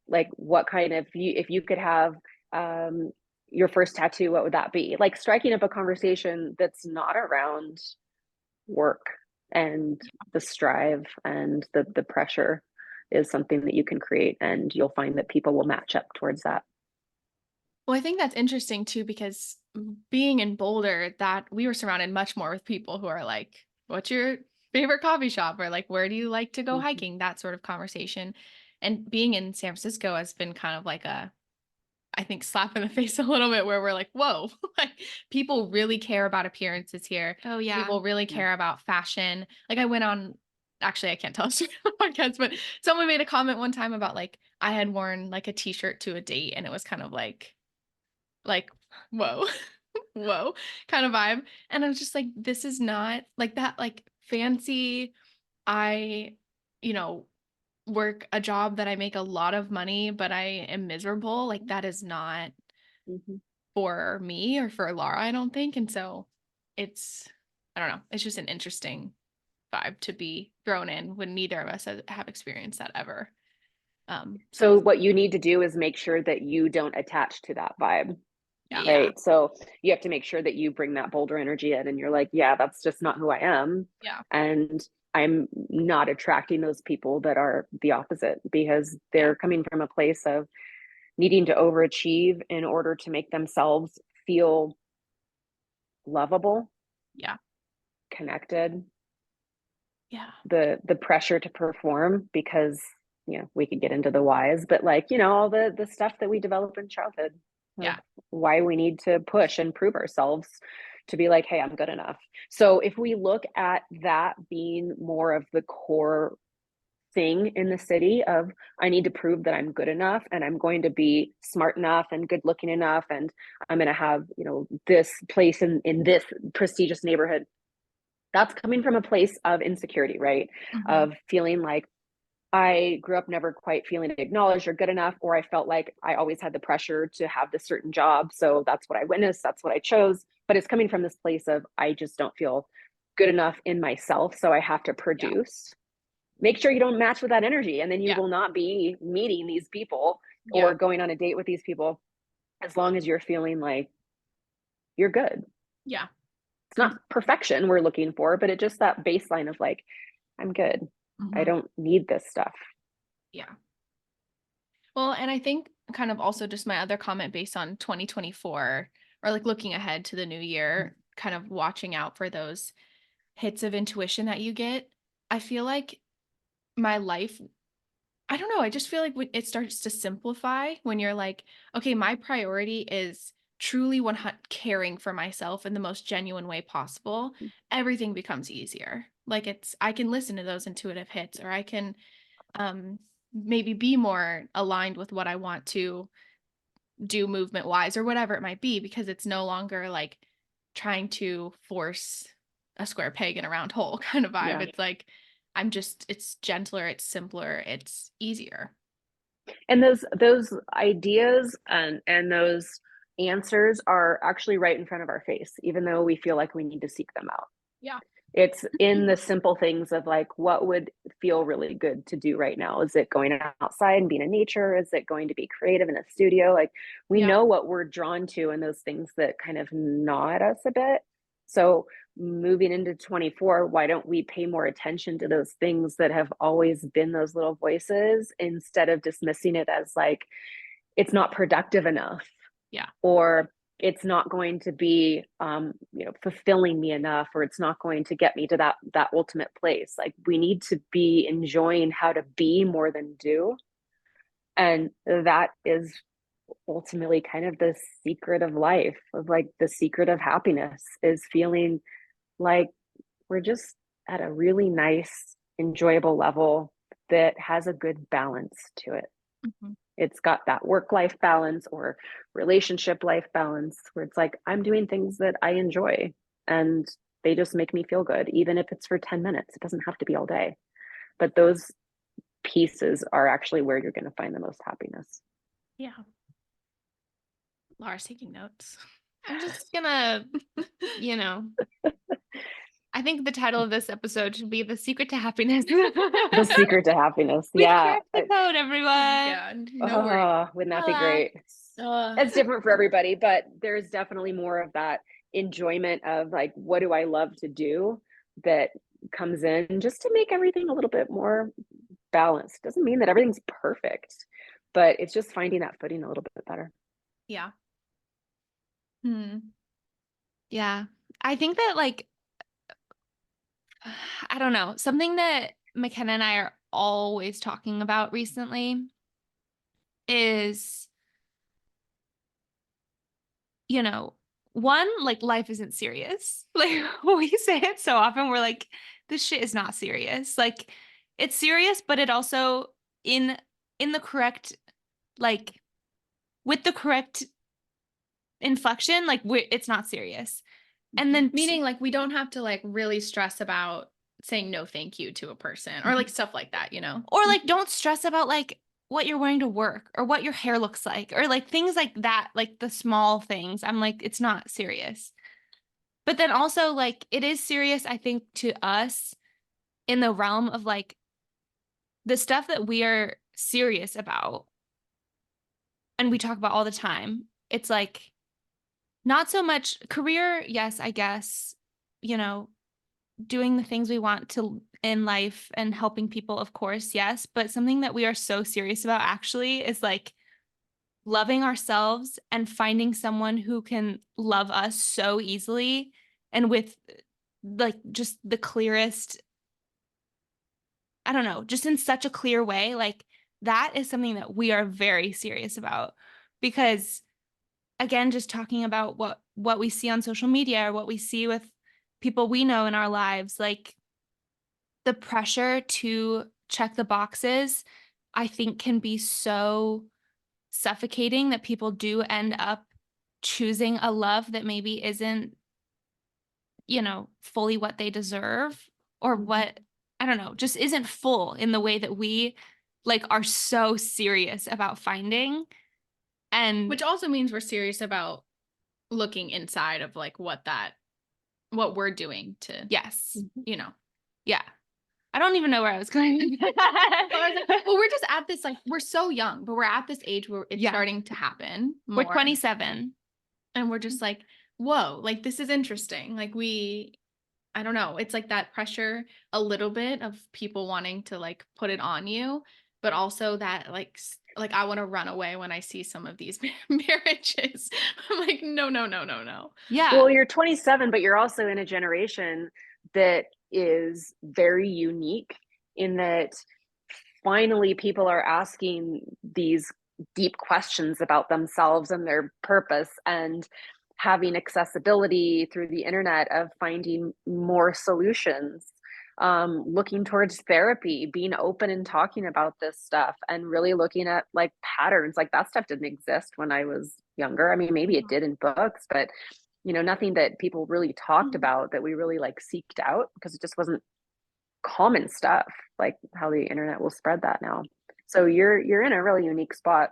like, what kind of, if you could have um, your first tattoo, what would that be? Like striking up a conversation that's not around work and the strive and the pressure is something that you can create, and you'll find that people will match up towards that. Well, I think that's interesting too because being in Boulder, that we were surrounded much more with people who are like, "What's your favorite coffee shop?" or like, "Where do you like to go Mhm. hiking?" That sort of conversation. And being in San Francisco has been kind of like a, I think, slap in the face a little bit where we're like, "Whoa!" like people really care about appearances here. Oh, yeah. People really Yeah. care about fashion. Like I went on. Actually, I can't tell a story on the podcast, but someone made a comment one time about like I had worn like a t-shirt to a date, and it was kind of like, whoa, whoa kind of vibe. And I was just like, this is not like that, like fancy. I, you know, work a job that I make a lot of money, but I am miserable. Like that is not Mhm. for me or for Laura, I don't think. And so it's, I don't know, it's just an interesting vibe to be thrown in when neither of us have experienced that ever. So So it's, what you need to do is make sure that you don't attach to that vibe, yeah, Yeah. right? So you have to make sure that you bring that Boulder energy in and you're like, yeah, that's just not who I am. yeah, And I'm not attracting those people that are the opposite because yeah, they're coming from a place of needing to overachieve in order to make themselves feel lovable, yeah, connected, yeah, the pressure to perform because we could get into the whys, but like all the stuff that we develop in childhood of yeah, why we need to push and prove ourselves to be like, hey, I'm good enough. So if we look at that being more of the core thing in the city of I need to prove that I'm good enough and I'm going to be smart enough and good looking enough and I'm going to have this place in this prestigious neighborhood, that's coming from a place of insecurity, right? hmm, Of feeling like I grew up never quite feeling acknowledged or good enough, or I felt like I always had the pressure to have this certain job. So that's what I witnessed, that's what I chose. But it's coming from this place of I just don't feel good enough in myself. So I have to yeah, produce. Make sure you don't match with that energy, and then you yeah, will not be meeting these people yeah, or going on a date with these people as long as you're feeling like you're good. yeah. It's not perfection we're looking for, but it just that baseline of like, I'm good. I Mhm. don't need this stuff. Yeah. Well, and I think kind of also just my other comment based on 2024 or like looking ahead to the new year, kind of watching out for those hits of intuition that you get. I feel like my life, I don't know, I just feel like when it starts to simplify when you're like, okay, my priority is truly caring for myself in the most genuine way possible. Everything becomes easier. Like I can listen to those intuitive hits or I can um maybe be more aligned with what I want to do movement wise or whatever it might be because it's no longer like trying to force a square peg in a round hole kind of vibe. Yeah. It's like it's gentler, it's simpler, it's easier. And those ideas and those answers are actually right in front of our face, even though we feel like we need to seek them out. Yeah. It's in the simple things of like, what would feel really good to do right now? Is it going outside and being in nature? Is it going to be creative in a studio? Like, we Yeah. know what we're drawn to and those things that kind of gnaw at us a bit. So moving into 24, why don't we pay more attention to those things that have always been those little voices, instead of dismissing it as like, it's not productive enough, Yeah. or it's not going to be fulfilling me enough, or it's not going to get me to that ultimate place. Like, we need to be enjoying how to be more than do. And that is ultimately kind of the secret of life, of like the secret of happiness, is feeling like we're just at a really nice, enjoyable level that has a good balance to it. Mhm. It's got that work-life balance or relationship life balance, where it's like, I'm doing things that I enjoy and they just make me feel good, even if it's for 10 minutes. It doesn't have to be all day. But those pieces are actually where you're going to find the most happiness. Yeah. Laura's taking notes. I'm just gonna, you know, I think the title of this episode should be The Secret to Happiness. The secret to happiness. We've Yeah. cracked the code, everyone. Yeah, no worries. Wouldn't that be Relax. great? It's different for everybody, but there's definitely more of that enjoyment of like, what do I love to do, that comes in just to make everything a little bit more balanced. Doesn't mean that everything's perfect, but it's just finding that footing a little bit better. Yeah. Yeah. I think that like, I don't know, something that McKenna and I are always talking about recently is, you know, one, like life isn't serious. Like we say it so often, we're like, this shit is not serious. Like it's serious, but it also in the correct, like with the correct inflection, like it's not serious. And then Meaning like we don't have to like really stress about saying no thank you to a person or like stuff like that, you know? or like don't stress about like what you're wearing to work or what your hair looks like or like things like that, like the small things. I'm like, it's not serious. But then also like it is serious, I think, to us in the realm of like the stuff that we are serious about and we talk about all the time. It's like not so much career, yes, I guess, you know, doing the things we want to in life and helping people, of course, yes. But something that we are so serious about actually is like loving ourselves and finding someone who can love us so easily and with like just the clearest, I don't know, just in such a clear way. Like that is something that we are very serious about because again, just talking about what we see on social media or what we see with people we know in our lives, like the pressure to check the boxes, I think can be so suffocating that people do end up choosing a love that maybe isn't, you know, fully what they deserve or what, I don't know, just isn't full in the way that we like are so serious about finding. And Which also means we're serious about looking inside of like what we're doing to, yes, you know. yeah. I don't even know where I was going with that. Well, we're just at this like we're so young, but we're at this age where it's Yeah. starting to happen We're more. 27. And we're just like, whoa, like this is interesting. Like I don't know, it's like that pressure a little bit of people wanting to like put it on you, but also that like I want to run away when I see some of these marriages. I'm like, no, no, no, no, no. Yeah. Well, you're 27, but you're also in a generation that is very unique, in that finally people are asking these deep questions about themselves and their purpose, and having accessibility through the internet of finding more solutions, looking towards therapy, being open and talking about this stuff, and really looking at like patterns. Like, that stuff didn't exist when I was younger. I mean, maybe it did in books, but nothing that people really talked about, that we really like seeked out, because it just wasn't common stuff, like how the internet will spread that now. So you're in a really unique spot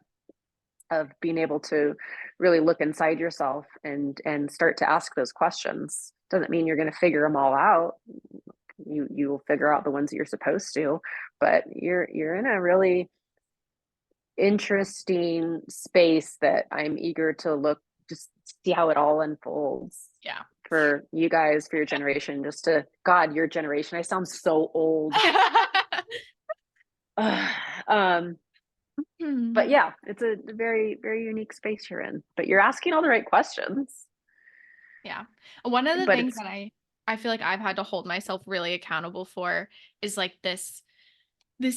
of being able to really look inside yourself and start to ask those questions. Doesn't mean you're going to figure them all out. You will figure out the ones that you're supposed to, but you're in a really interesting space that I'm eager to look, just see how it all unfolds Yeah. for you guys, for your generation, just to God, your generation. I sound so old. um, but Hmm. yeah, it's a very, very unique space you're in. But you're asking all the right questions. Yeah. One of the But things it's that I feel like I've had to hold myself really accountable for is like this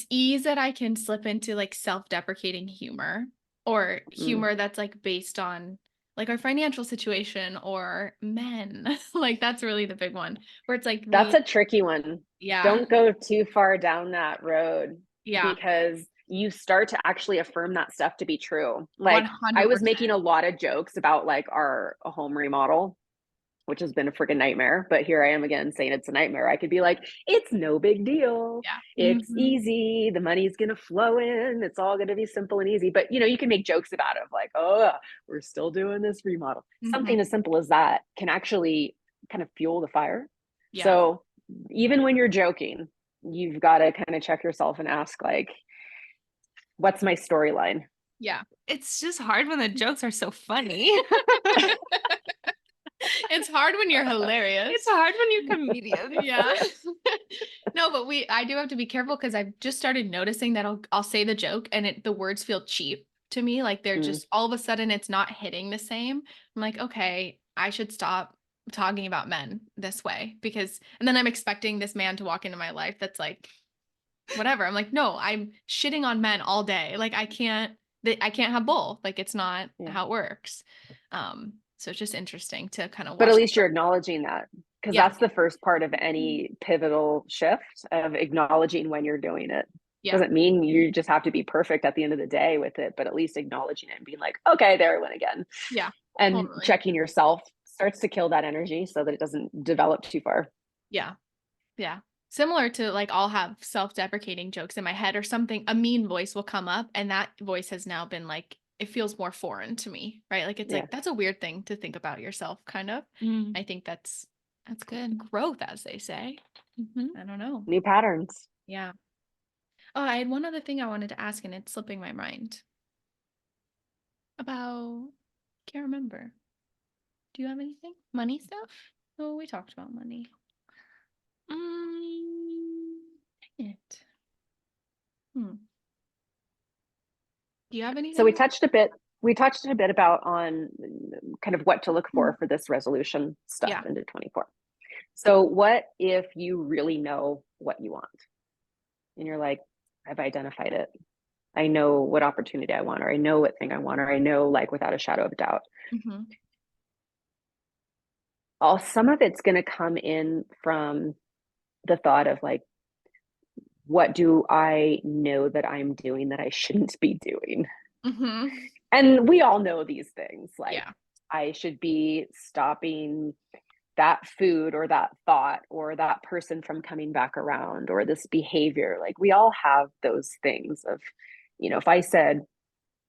ease that I can slip into like self-deprecating humor or mm, humor that's like based on like our financial situation or men. Like that's really the big one where it's like that's we a tricky one. yeah. Don't go too far down that road Yeah. because you start to actually affirm that stuff to be true. Like I was 100%. making a lot of jokes about like our home remodel, which has been a freaking nightmare. But here I am again saying it's a nightmare. I could be like, it's no big deal. Yeah. It's Mhm. easy. The money's going to flow in. It's all going to be simple and easy. But, you can make jokes about it of like, oh, we're still doing this remodel. Mhm. Something as simple as that can actually kind of fuel the fire. Yeah. So even when you're joking, you've got to kind of check yourself and ask, like, what's my storyline? Yeah. It's just hard when the jokes are so funny. It's hard when you're hilarious. It's hard when you're comedians. Yeah. No, but I do have to be careful because I've just started noticing that I'll say the joke and the words feel cheap to me. Like they're Mm, just all of a sudden it's not hitting the same. I'm like, okay, I should stop talking about men this way because and then I'm expecting this man to walk into my life that's like whatever. I'm like, no, I'm shitting on men all day. Like I can't have both. Like it's not yeah. how it works. So it's just interesting to kind of But at watch. least you're acknowledging that, because Yeah. that's the first part of any pivotal shift, of acknowledging when you're doing it. Yeah. Doesn't mean you just have to be perfect at the end of the day with it, but at least acknowledging it and being like, okay, there I went again. Yeah. And Totally. checking yourself starts to kill that energy so that it doesn't develop too far. Yeah. Yeah. Similar to like I'll have self-deprecating jokes in my head or something, a mean voice will come up and that voice has now been like it feels more foreign to me, right? Like it's Yeah. like that's a weird thing to think about yourself kind of. Mm. I think that's good growth as they say. Mhm. I don't know. New patterns. Yeah. Oh, I had one other thing I wanted to ask and it's slipping my mind. About can't remember. Do you have anything? Money stuff? Oh, we talked about money. Dang it. Hmm. Do you have So anything? we touched a bit about on kind of what to look Mm. for this resolution stuff Yeah. into 24. So what if you really know what you want and you're like, I've identified it. I know what opportunity I want, or I know what thing I want, or I know, like, without a shadow of a doubt. Mhm. All Some of it's going to come in from the thought of like, what do I know that I'm doing that I shouldn't be doing? Mhm. And we all know these things. Like, Yeah. I should be stopping that food or that thought or that person from coming back around or this behavior. Like, we all have those things of, if I said,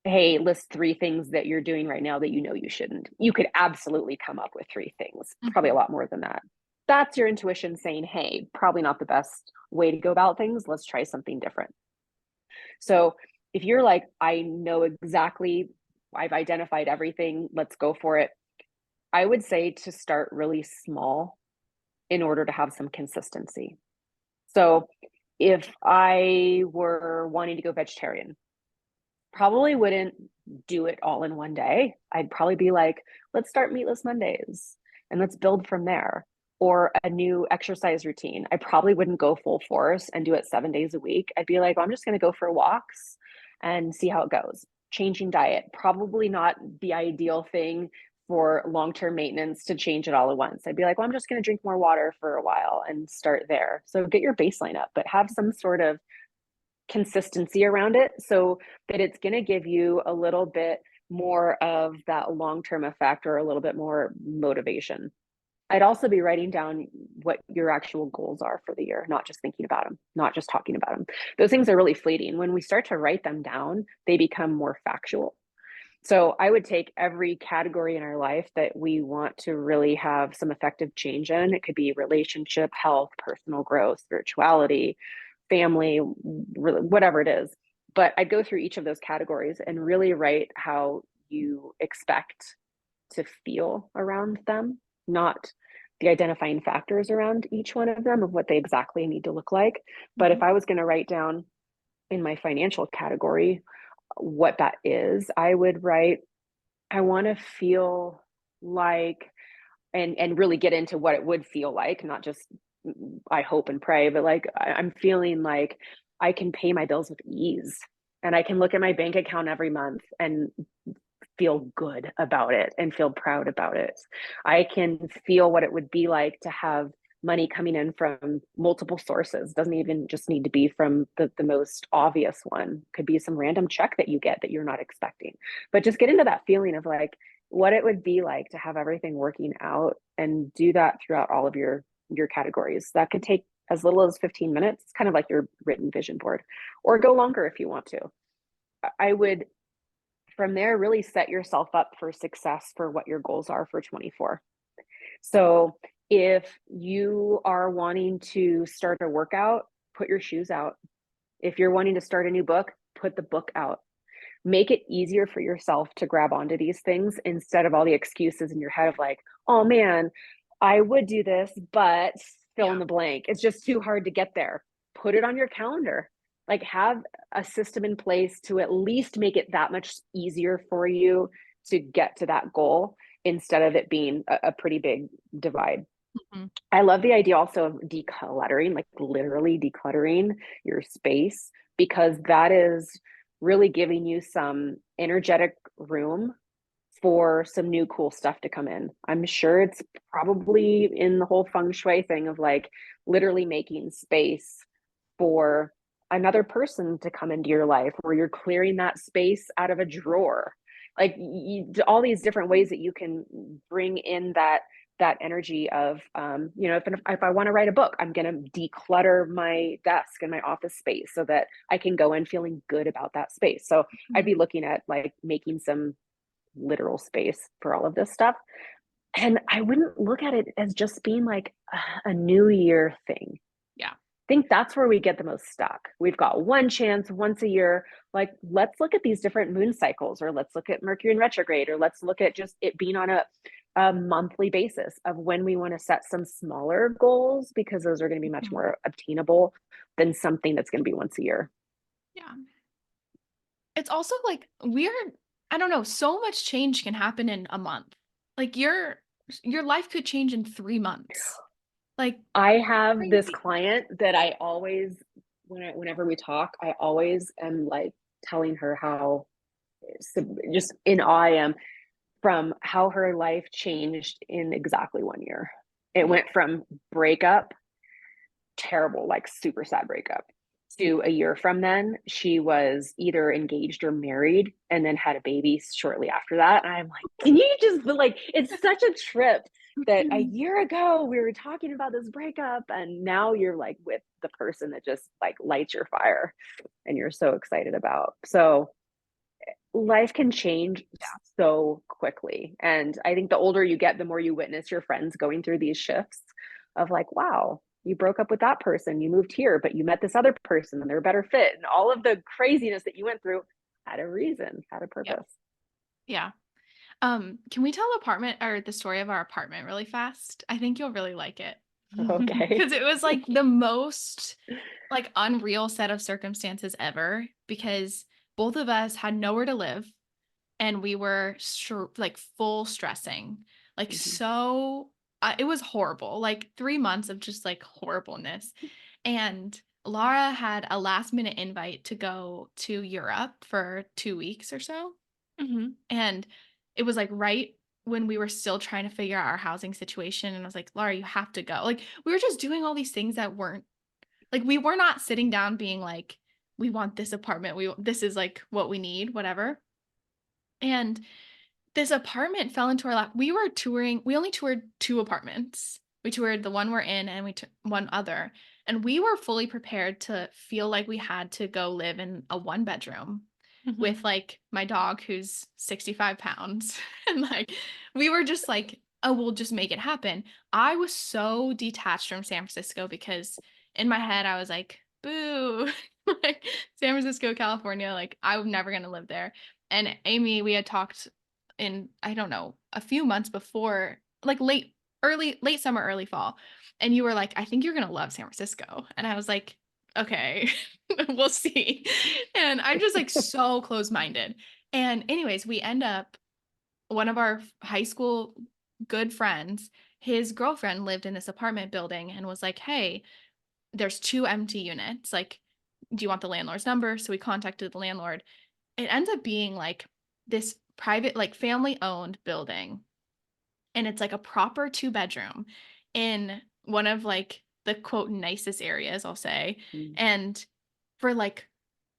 hey, list 3 things that you're doing right now that you know you shouldn't, you could absolutely come up with 3 things, probably a Mhm. lot more than that. That's your intuition saying, hey, probably not the best way to go about things. Let's try something different. So if you're like, I know exactly, I've identified everything, let's go for it. I would say to start really small in order to have some consistency. So if I were wanting to go vegetarian, probably wouldn't do it all in one day. I'd probably be like, let's start meatless Mondays and let's build from there. Or a new exercise routine. I probably wouldn't go full force and do it 7 days a week. I'd be like, well, I'm just going to go for walks and see how it goes. Changing diet, probably not the ideal thing for long-term maintenance to change it all at once. I'd be like, well, I'm just going to drink more water for a while and start there. So get your baseline up, but have some sort of consistency around it so that it's going to give you a little bit more of that long-term effect or a little bit more motivation. I'd also be writing down what your actual goals are for the year, not just thinking about them, not just talking about them. Those things are really fleeting. When we start to write them down, they become more factual. So I would take every category in our life that we want to really have some effective change in. It could be relationship, health, personal growth, spirituality, family, whatever it is. But I'd go through each of those categories and really write how you expect to feel around them, not the identifying factors around each one of them of what they exactly need to look like. But if Mhm. I was going to write down in my financial category what that is, I would write, I want to feel like, and really get into what it would feel like, not just I hope and pray, but like I'm feeling like I can pay my bills with ease and I can look at my bank account every month and feel good about it and feel proud about it. I can feel what it would be like to have money coming in from multiple sources. Doesn't even just need to be from the most obvious one. Could be some random check that you get that you're not expecting. But just get into that feeling of like what it would be like to have everything working out and do that throughout all of your categories. That could take as little as 15 minutes. It's kind of like your written vision board, or go longer if you want to. I would from there really set yourself up for success for what your goals are for 24. So if you are wanting to start a workout, put your shoes out. If you're wanting to start a new book, put the book out. Make it easier for yourself to grab onto these things instead of all the excuses in your head of like, oh man, I would do this, but fill Yeah. in the blank. It's just too hard to get there. Put it on your calendar. Like have a system in place to at least make it that much easier for you to get to that goal instead of it being a pretty big divide. Mhm. I love the idea also of decluttering, like literally decluttering your space, because that is really giving you some energetic room for some new cool stuff to come in. I'm sure it's probably in the whole feng shui thing of like literally making space for another person to come into your life, where you're clearing that space out of a drawer. Like all these different ways that you can bring in that energy of if I want to write a book, I'm going to declutter my desk and my office space so that I can go in feeling good about that space. So I'd Mhm. be looking at like making some literal space for all of this stuff. And I wouldn't look at it as just being like a new year thing. Yeah. I think that's where we get the most stuck. We've got one chance once a year. Like, let's look at these different moon cycles, or let's look at Mercury in retrograde, or let's look at just it being on a monthly basis of when we want to set some smaller goals, because those are going to be much Mhm. more obtainable than something that's going to be once a year. Yeah. It's also like weird. I don't know, so much change can happen in a month. Like your life could change in 3 months. Like I have this crazy. client that I always, whenever we talk, I always am like telling her how just in awe I am from how her life changed in exactly 1 year. It Yeah. went from breakup, terrible, like super sad breakup, to a year from then, she was either engaged or married and then had a baby shortly after that. And I'm like, can you just like, it's such a trip that a Mhm. year ago we were talking about this breakup and now you're like with the person that just like lights your fire and you're so excited about. So life can change so quickly. And I think the older you get, the more you witness your friends going through these shifts of like, wow, you broke up with that person, you moved here, but you met this other person and they're a better fit. And all of the craziness that you went through had a reason, had a Yeah. purpose. Yeah. Can we tell apartment or the story of our apartment really fast? I think you'll really like it. Okay. Because it was like the most like unreal set of circumstances ever because both of us had nowhere to live and we were like full stressing. Like Mhm. so it was horrible. Like 3 months of just like horribleness. And Laura had a last minute invite to go to Europe for 2 weeks or so. Mhm. And it was, like, right when we were still trying to figure out our housing situation, and I was like, "Laura, you have to go." Like, we were just doing all these things that weren't like, we were not sitting down being like, "We want this apartment. This is, like, what we need," whatever. And this apartment fell into our lap. We were touring, we only toured 2 apartments. We toured the one we're in and we took one other, and we were fully prepared to feel like we had to go live in a one-bedroom Mhm. with, like, my dog who's 65 pounds, and, like, we were just like, "Oh, we'll just make it happen." I was so detached from San Francisco because in my head, I was like, "Boo." Like, San Francisco, California, like, I'm never gonna live there. And Amy, we had talked in, I don't know, a few months before, like late summer, early fall. And you were like, I think you're gonna love San Francisco. And I was like, okay, we'll see. And I'm just like so close-minded. And anyways, we end up, one of our high school good friends, his girlfriend lived in this apartment building and was like, hey, there's 2 empty units. Like, do you want the landlord's number? So we contacted the landlord. It ends up being like this private, like family owned building. And it's like a proper 2-bedroom in one of like the quote nicest areas, I'll say. Mm. And for like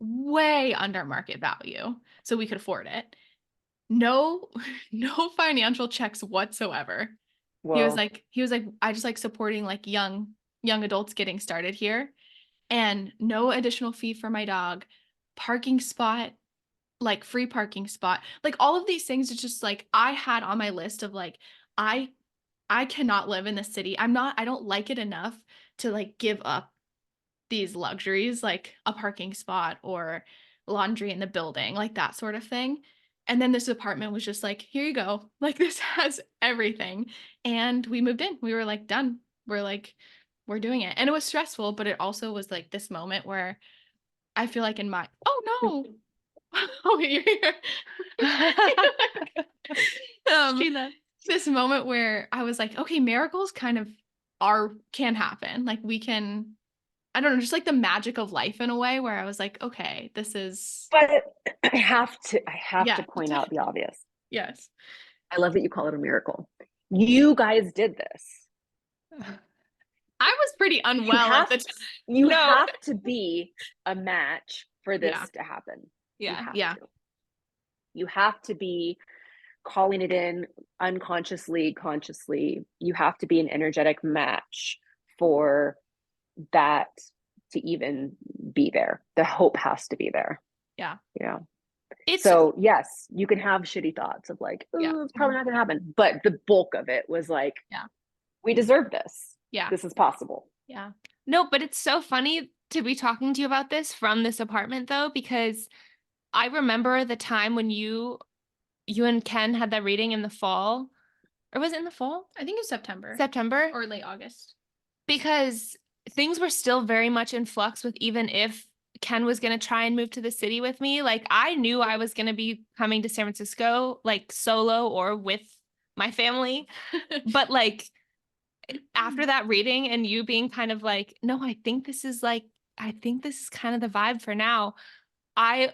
way under market value. So we could afford it. No, no financial checks whatsoever. Whoa. He was like, I just like supporting like young adults getting started here, and no additional fee for my dog, parking spot, like free parking spot, like all of these things. It's just like I had on my list of like, I I cannot live in the city. I don't like it enough to like give up these luxuries like a parking spot or laundry in the building, like that sort of thing. And then this apartment was just like, here you go. Like this has everything. And we moved in. We were like done. We're like, we're doing it. And it was stressful, but it also was like this moment where I feel like in my, oh no. Oh, you're here. um, Sheila. this moment where I was like, okay, miracles kind of can happen. Like we can, I don't know, just like the magic of life in a way where I was like, okay, this is, But I have to yeah, point out the obvious. yes. I love that you call it a miracle. You guys did this. I was pretty You unwell at have the time. you No. have to be a match for Yeah, this to happen. You Yeah. have yeah, to. You have to be calling it in unconsciously, consciously. You have to be an energetic match for that to even be there. The hope has to be there. yeah, Yeah. It's So yes, you can have shitty thoughts of like, yeah, oh, it's probably not gonna happen. But the bulk of it was like, yeah, we deserve this. yeah, This is possible. yeah. no, but it's so funny to be talking to you about this from this apartment though, because I remember the time when you and Ken had that reading in the fall, or was it in the fall? I think it's September September? or late August. Because things were still very much in flux with even if Ken was going to try and move to the city with me. Like I knew I was going to be coming to San Francisco like solo or with my family. But like after that reading and you being kind of like, no, I think this is kind of the vibe for now. I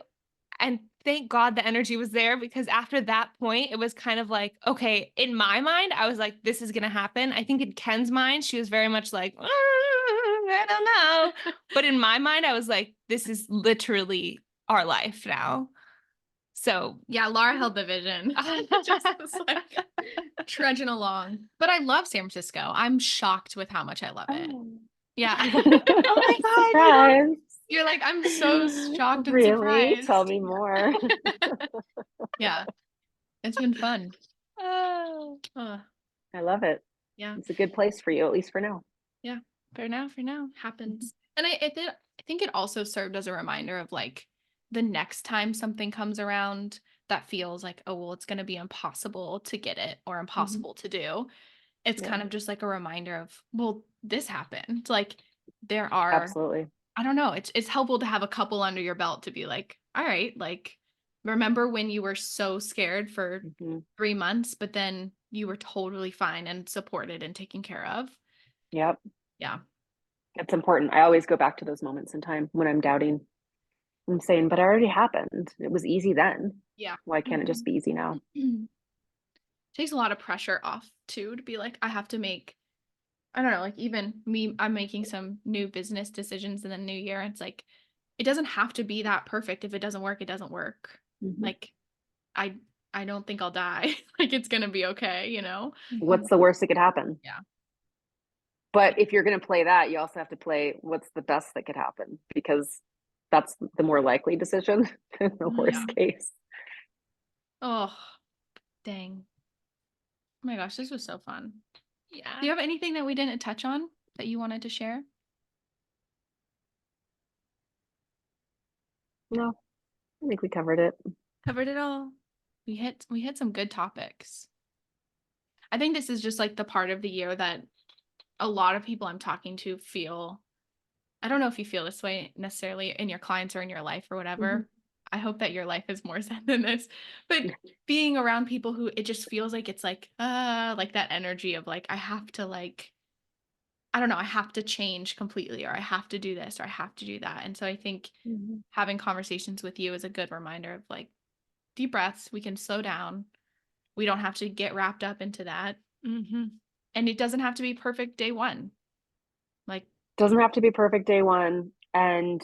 and thank God the energy was there because after that point, it was kind of like, okay, in my mind, I was like, this is going to happen. I think in Ken's mind, she was very much like, I don't know. But in my mind, I was like, this is literally our life now. So, Yeah, Laura held the vision. Just was like trudging along. But I love San Francisco. I'm shocked with how much I love it. Oh. Yeah. oh my God, you know, Surprise. You're like, I'm so shocked and Really? Tell surprised. me more. Yeah. It's been fun. oh, I love it. Yeah. It's a good place for you, at least for now. Yeah. for now. Happens. And I think it also served as a reminder of like the next time something comes around that feels like, oh, well, it's going to be impossible to get it or Mhm. impossible to do. It's Yeah, kind of just like a reminder of, well, this happened. Like there are, absolutely. I don't know, it's helpful to have a couple under your belt to be like, all right, like remember when you were so scared for Mhm. 3 months, but then you were totally fine and supported and taken care of. Yep. Yeah. It's important. I always go back to those moments in time when I'm doubting. I'm saying, but it already happened. It was easy then. Yeah. Why can't it just be easy now? Takes a lot of pressure off too to be like, I have to make, I don't know, like even me, I'm making some new business decisions in the new year. It's like, it doesn't have to be that perfect. If it doesn't work, it doesn't work. Mhm. Like I I don't think I'll die. Like, it's gonna be okay, What's the worst that could happen? Yeah. But if you're going to play that, you also have to play what's the best that could happen, because that's the more likely decision than the Yeah. worst case. Oh, dang. Oh my gosh, this was so fun. Yeah. Do you have anything that we didn't touch on that you wanted to share? No, I think we covered it. Covered it all. We hit some good topics. I think this is just like the part of the year that a lot of people I'm talking to feel. I don't know if you feel this way necessarily in your clients or in your life or Mhm. whatever. I hope that your life is more zen than this. But being around people who it just feels like it's like that energy of like I have to like I don't know, I have to change completely or I have to do this or I have to do that. And so I think Mhm. having conversations with you is a good reminder of like deep breaths, we can slow down. We don't have to get wrapped up into that. Mm-hmm. And it doesn't have to be perfect day one. Like, Doesn't have to be perfect day one. And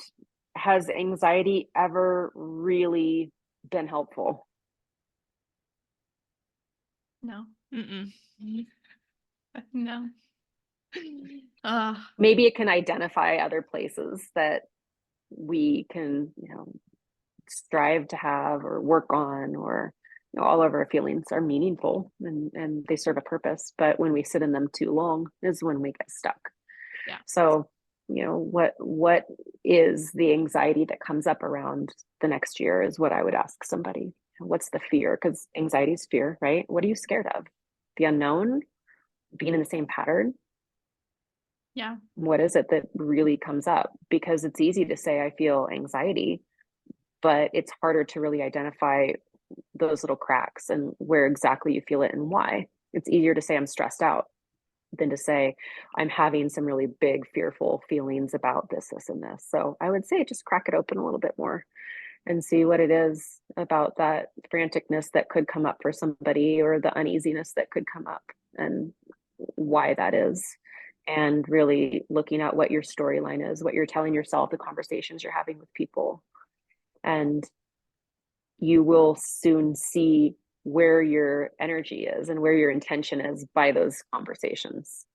has anxiety ever really been helpful? no. Mm-mm. No. Uh, Maybe it can identify other places that we can, strive to have or work on, or all of our feelings are meaningful and they serve a purpose, but when we sit in them too long is when we get stuck. yeah. So what is the anxiety that comes up around the next year is what I would ask somebody. What's the fear? Because anxiety is fear, right? What are you scared of? The unknown, being in the same pattern. Yeah. What is it that really comes up? Because it's easy to say I feel anxiety, but it's harder to really identify those little cracks and where exactly you feel it and why. It's easier to say I'm stressed out than to say I'm having some really big fearful feelings about this, and this. So I would say just crack it open a little bit more and see what it is about that franticness that could come up for somebody, or the uneasiness that could come up, and why that is. And really looking at what your storyline is, what you're telling yourself, the conversations you're having with people. And you will soon see where your energy is and where your intention is by those conversations.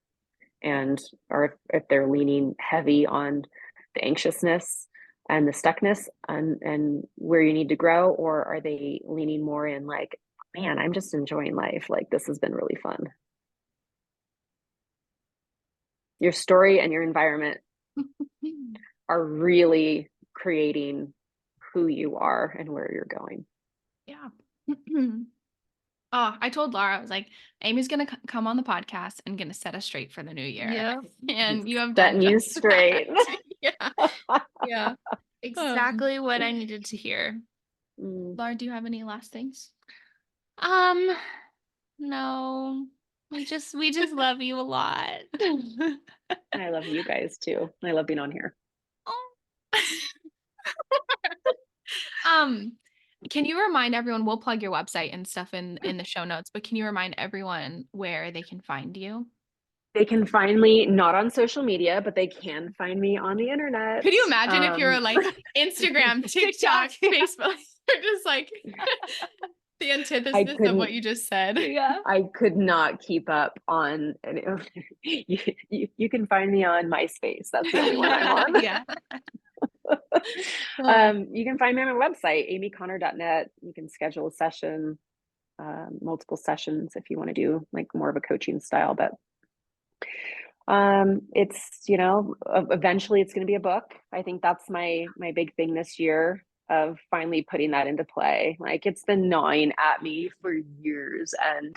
And or if they're leaning heavy on the anxiousness and the stuckness and where you need to grow, or are they leaning more in like, man, I'm just enjoying life, like this has been really fun. Your story and your environment are really creating who you are and where you're going. Yeah. Oh, I told Laura, I was like, Amy's going to come on the podcast and going to set us straight for the new year. Yeah. And you have done Setting you just that. straight. Yeah. Yeah. Exactly what I needed to hear. Mm, Laura, do you have any last things? Um, no. We just love you a lot. I love you guys too. I love being on here. Oh. Um, can you remind everyone, we'll plug your website and stuff in the show notes, but can you remind everyone where they can find you? They can find me not on social media, but they can find me on the internet. Could you imagine if you're Um, like Instagram, TikTok, Facebook, you're just like the I antithesis of what couldn't, you just said. Yeah. I could not keep up on. You can find me on MySpace. That's the only one I'm on. Yeah. You can find me on my website, amyconnor.net. You can schedule a session, multiple sessions if you want to do like more of a coaching style. But it's eventually it's going to be a book. I think that's my big thing this year, of finally putting that into play. Like, it's been gnawing at me for years, and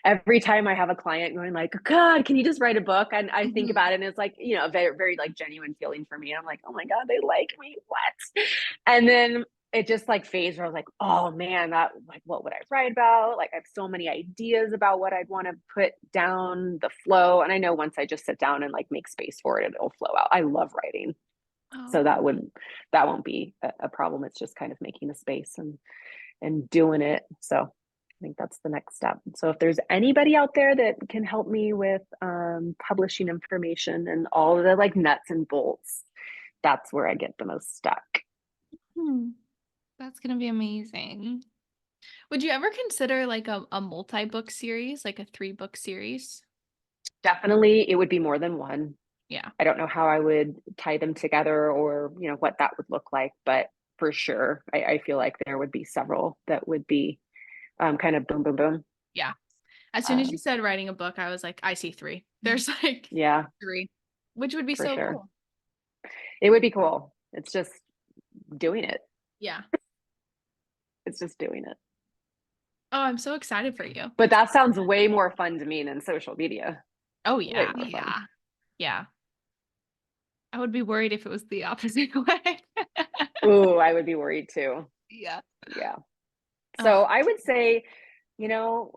every time I have a client going like, God, can you just write a book? And I think about it, and it's like, a very, very like genuine feeling for me. I'm like, oh my God, they like me, what? And then it just like phased where I was like, oh man, that, like, what would I write about? Like, I have so many ideas about what I'd want to put down, the flow. And I know once I just sit down and like make space for it, it'll flow out. I love writing. So Oh. that won't be a problem. It's just kind of making the space and doing it. So I think that's the next step. So if there's anybody out there that can help me with publishing information and all the like nuts and bolts, that's where I get the most stuck. That's gonna be amazing. Would you ever consider like a multi-book series, like a 3-book series? Definitely, it would be more than one. Yeah. I don't know how I would tie them together or, what that would look like, but for sure, I feel like there would be several that would be kind of boom, boom, boom. Yeah. As soon as you Um, said writing a book, I was like, I see 3. There's like yeah, 3, which would be for so sure. cool. It would be cool. It's just doing it. Yeah. It's just doing it. Oh, I'm so excited for you. But that sounds way more fun to me than social media. Oh, Way yeah. more fun. Yeah. Yeah. I would be worried if it was the opposite way. Ooh, I would be worried too. Yeah. Yeah. So Ugh. I would say,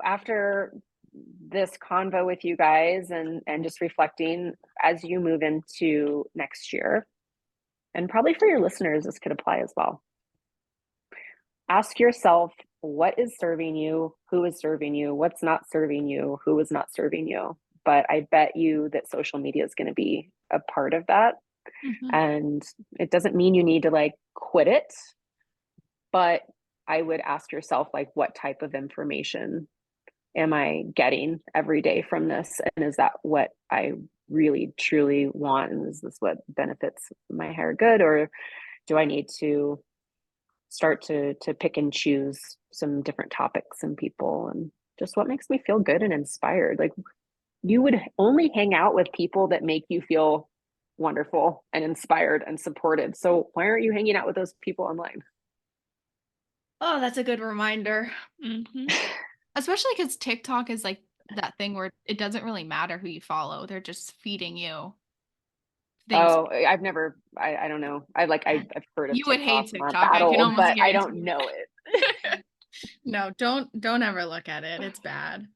after this convo with you guys and just reflecting as you move into next year, and probably for your listeners, this could apply as well. Ask yourself what is serving you, who is serving you, what's not serving you, who is not serving you. But I bet you that social media is going to be a part of that. Mhm. And it doesn't mean you need to like quit it, but I would ask yourself, like, what type of information am I getting every day from this? And is that what I really truly want? And is this what benefits my hair good? Or do I need to start to pick and choose some different topics and people and just what makes me feel good and inspired? Like, you would only hang out with people that make you feel wonderful and inspired and supported. So why aren't you hanging out with those people online? Oh, that's a good reminder. Hmm. Especially because TikTok is like that thing where it doesn't really matter who you follow. They're just feeding you things. Oh, I don't know. I've heard of You would hate TikTok. I'm not TikTok. that I can old, almost but I guarantee don't you. know it. No, don't ever look at it. It's bad.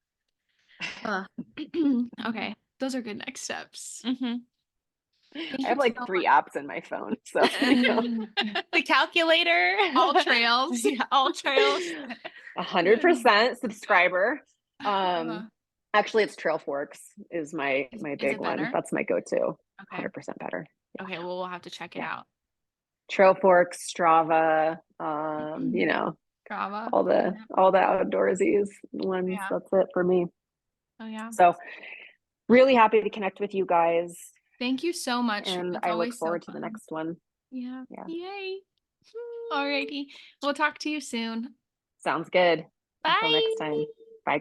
Ugh. Okay, those are good next steps. Hmm. I Thank have you like so 3 apps in my phone, so The calculator. All trails. Yeah, all trails. 100% subscriber. Uh, Actually, it's Trailforks is my is big it one. better? That's my go-to. Okay. 100% better. Yeah. Okay, well, we'll have to check it Yeah. out. Trailforks, Strava, Drama. Yeah. all the outdoorsies ones. Yeah. That's it for me. Oh, yeah. So really happy to connect with you guys, Thank you so much. and It's I look always so forward to the fun. next one. Yeah. Yeah. Yay. Alrighty. We'll talk to you soon. Sounds good. Until next Bye. time.